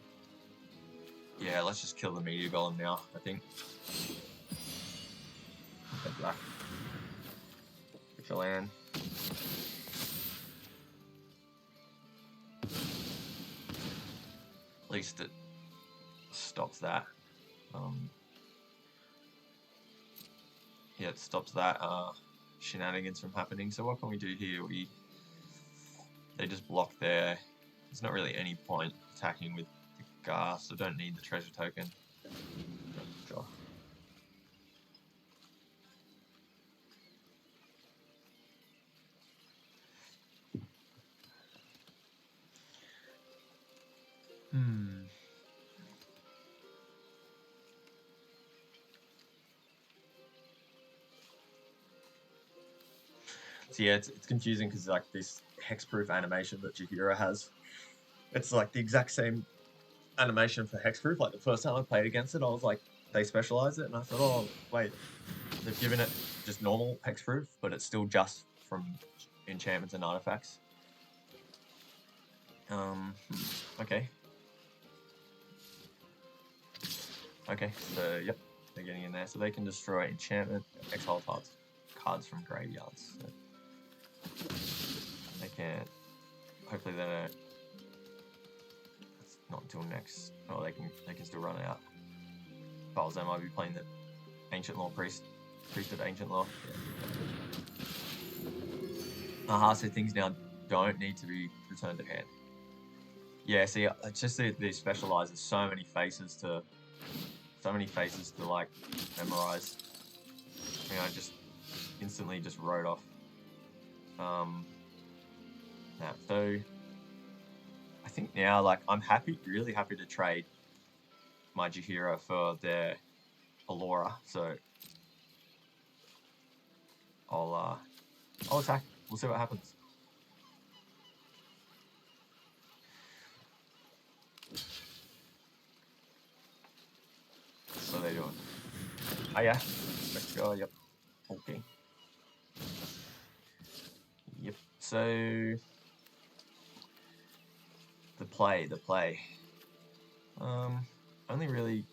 [SPEAKER 1] yeah, let's just kill the Meteor Golem now, I think. Okay, black. Get your land. At least it stops that. Yeah, it stops that shenanigans from happening. So what can we do here? They just block there. There's not really any point attacking with the gas, so don't need the treasure token. Sure. So yeah, it's confusing because like this hexproof animation that Jahira has, it's like the exact same animation for hexproof. Like the first time I played against it, I was like, they specialize it, and I thought, oh wait, they've given it just normal hexproof, but it's still just from enchantments and artifacts. Okay. Okay, so yep, they're getting in there. So they can destroy enchantment, exile cards from graveyards. So they can, hopefully they don't, it's not until next, oh they can still run out. Files they might be playing the Ancient Law Priest of Ancient Law. Yeah. So things now don't need to be returned to hand. Yeah, see, it's just they specialize. There's so many faces to like memorize. You know, I just instantly just wrote off. So I think now, like, I'm really happy to trade my Jahira for their Allura. So I'll attack. We'll see what happens. What are they doing? Oh yeah, let's go. Yep. Okay. Yep. So the play. Only really,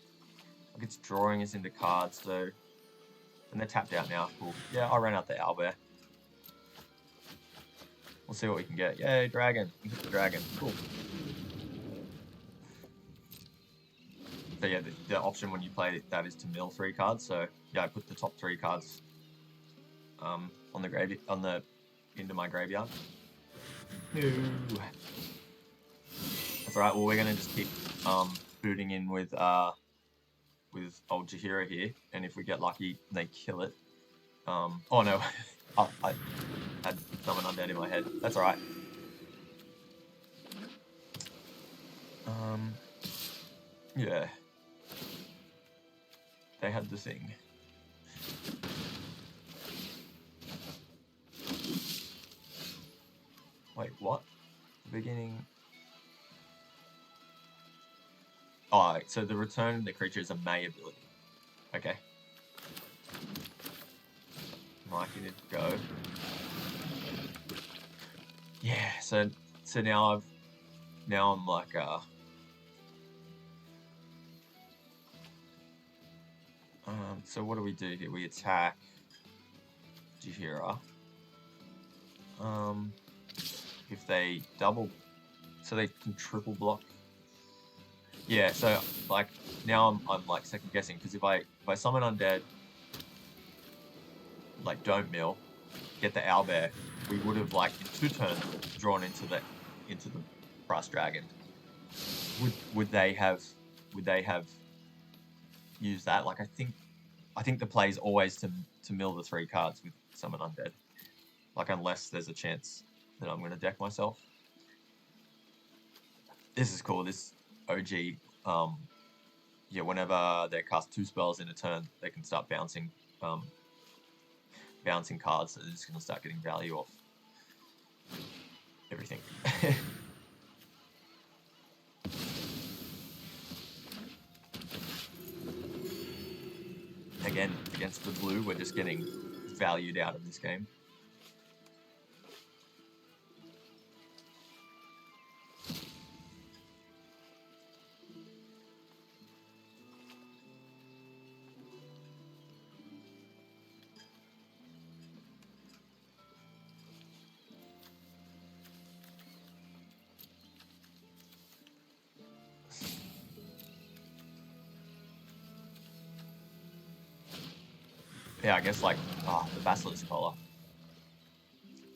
[SPEAKER 1] like it's drawing us into cards, so, and they're tapped out now. Cool. Yeah, I ran out the owlbear. We'll see what we can get. Yay, dragon. We hit the dragon. Cool. So yeah, the option when you play that is to mill 3 cards. So yeah, I put the top 3 cards on the into my graveyard. No. That's alright. Well, we're gonna just keep booting in with old Jahira here, and if we get lucky, they kill it. Oh no, oh, I had someone undead in my head. That's alright. Yeah. They had the thing. Wait, what? The beginning. Oh, so the return of the creature is a May ability. Okay. Mikey did go. Yeah, so now I'm like so what do we do here? We attack Jahira. If they double, so they can triple block. Yeah, so like now I'm like second guessing, because if I summon undead, like don't mill, get the owlbear, we would have like in 2 turns drawn into the brass dragon. Would they have used that? Like I think I think the play is always to mill the 3 cards with Summon Undead. Like, unless there's a chance that I'm going to deck myself. This is cool. This OG, yeah, whenever they cast 2 spells in a turn, they can start bouncing cards. So they're just going to start getting value off everything. Again, against the blue, we're just getting valued out of this game. Yeah, I guess like the Basilisk Collar.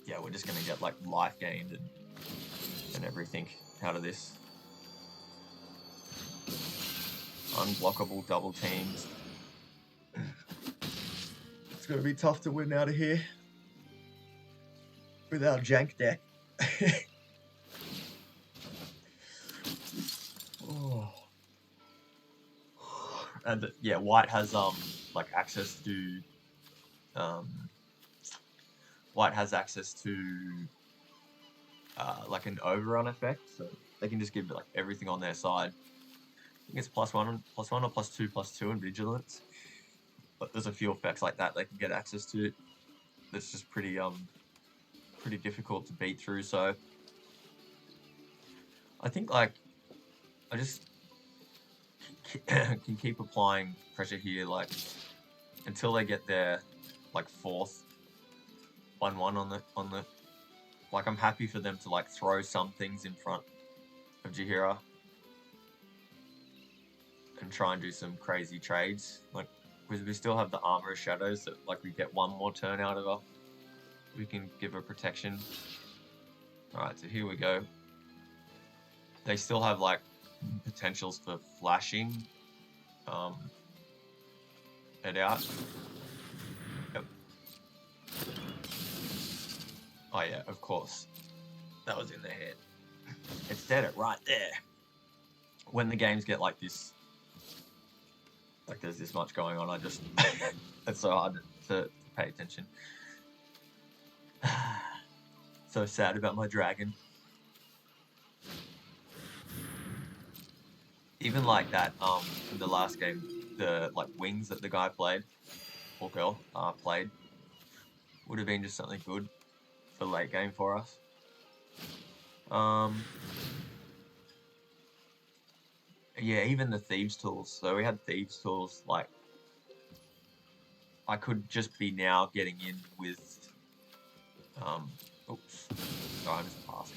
[SPEAKER 1] Yeah, we're just gonna get like life gained and everything out of this. Unblockable double teams. It's gonna be tough to win out of here with our jank deck. Oh. And yeah, white has like access to like an overrun effect, so they can just give like everything on their side. I think it's +1 or +2/+2 in vigilance, but there's a few effects like that they can get access to. That's just pretty difficult to beat through. So I think like I just can keep applying pressure here, like until they get their like 4th 1/1 on the. Like, I'm happy for them to like throw some things in front of Jaheira and try and do some crazy trades. Like, we still have the Armor of Shadows that like we get 1 more turn out of her. We can give her protection. Alright, so here we go. They still have like potentials for flashing it out. Yep. Oh yeah, of course. That was in their head. It's dead right there. When the games get like this, like there's this much going on, I just it's so hard to pay attention. So sad about my dragon. Even like that, in the last game, the like wings that the guy played or girl played would have been just something good for late game for us. Yeah, even the Thieves Tools. So we had Thieves Tools, like I could just be now getting in with oops. Sorry, I'm just passing,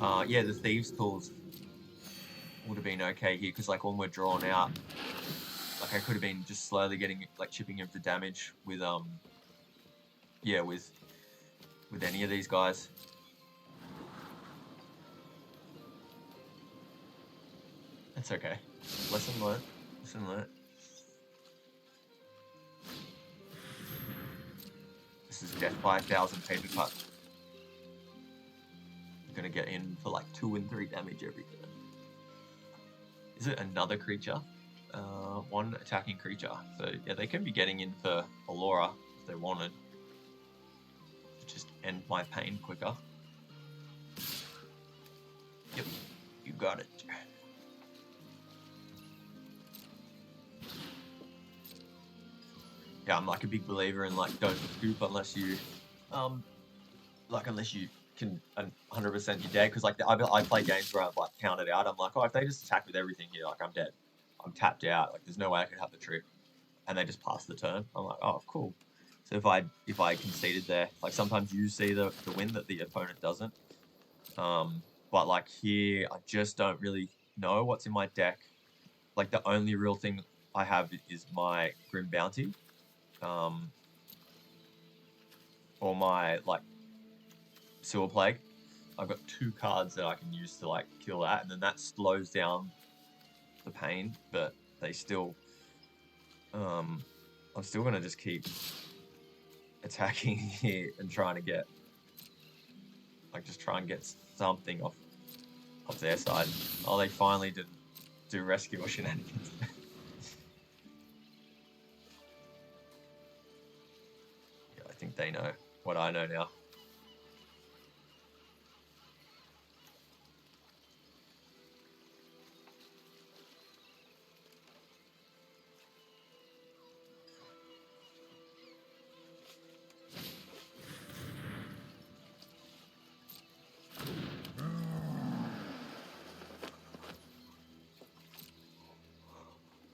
[SPEAKER 1] I'm not. Yeah, the Thieves Tools would have been okay here, because like when we're drawn out, like I could have been just slowly getting, like chipping in for damage with yeah, with any of these guys. That's okay. Lesson learned. Lesson learned. This is death by 1,000 paper cut. I'm gonna get in for like 2 and 3 damage every turn. Is it another creature? 1 attacking creature. So yeah, they can be getting in for Allura if they wanted. Just end my pain quicker. Yep, you got it. Yeah, I'm like a big believer in like don't scoop unless you, unless you can 100% you're dead. Because like I play games where I've like counted out. I'm like, oh, if they just attack with everything here, like I'm dead. I'm tapped out. Like there's no way I could have the trick, and they just pass the turn. I'm like, oh, cool. So if I conceded there, like sometimes you see the win that the opponent doesn't. But like here, I just don't really know what's in my deck. Like the only real thing I have is my Grim Bounty. Or my like Sewer Plague. I've got 2 cards that I can use to like kill that, and then that slows down the pain, but they still I'm still gonna just keep attacking here and trying to get, like, just try and get something off their side. Oh, they finally didn't do rescue or shenanigans. Yeah, I think they know what I know now.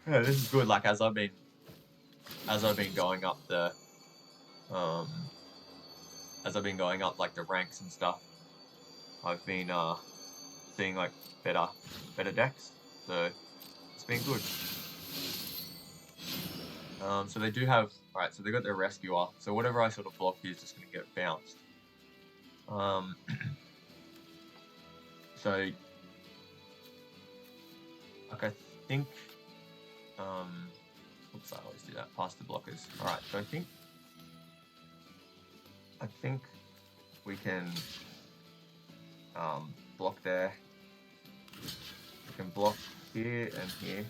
[SPEAKER 1] Yeah, this is good. Like, as I've been going up the as I've been going up like the ranks and stuff, I've been seeing like better decks, so it's been good. So they do have, alright, so they got their rescuer, so whatever I sort of block here is just going to get bounced. So like, I think oops, I always do that past the blockers. Alright, so I think we can block there. We can block here and here.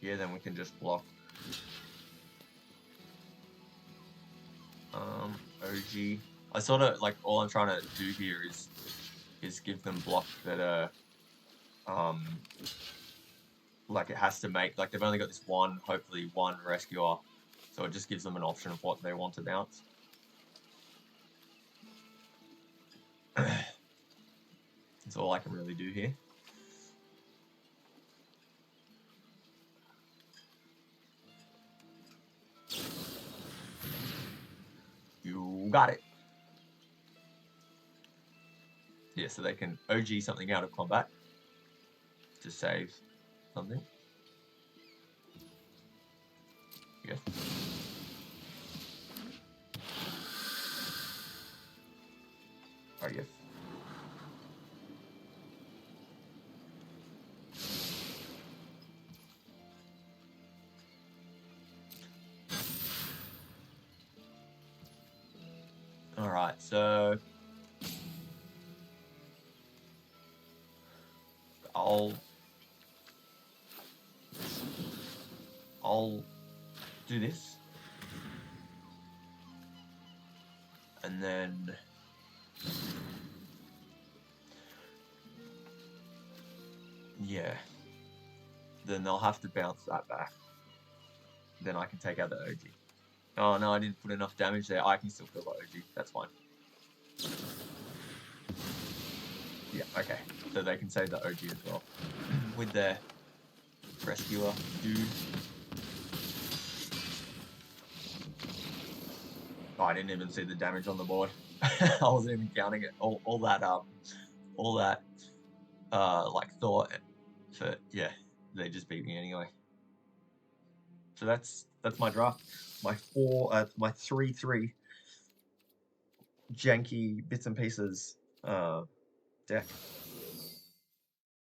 [SPEAKER 1] Yeah, then we can just block OG. I sort of like, all I'm trying to do here is give them blocks that are like, it has to make, like, they've only got this one, hopefully one rescuer, so it just gives them an option of what they want to bounce. That's all I can really do here. You got it. Yeah, so they can OG something out of combat to save something. Yes. Oh, yes. Alright, so I'll do this, and then yeah, then they'll have to bounce that back. Then I can take out the OG. Oh no, I didn't put enough damage there. I can still kill the OG. That's fine. Yeah, okay. So they can save the OG as well with their rescuer dude. Oh, I didn't even see the damage on the board. I wasn't even counting it. All that like thought. So yeah, they just beat me anyway. So that's my draft. My 3/3 janky bits and pieces deck.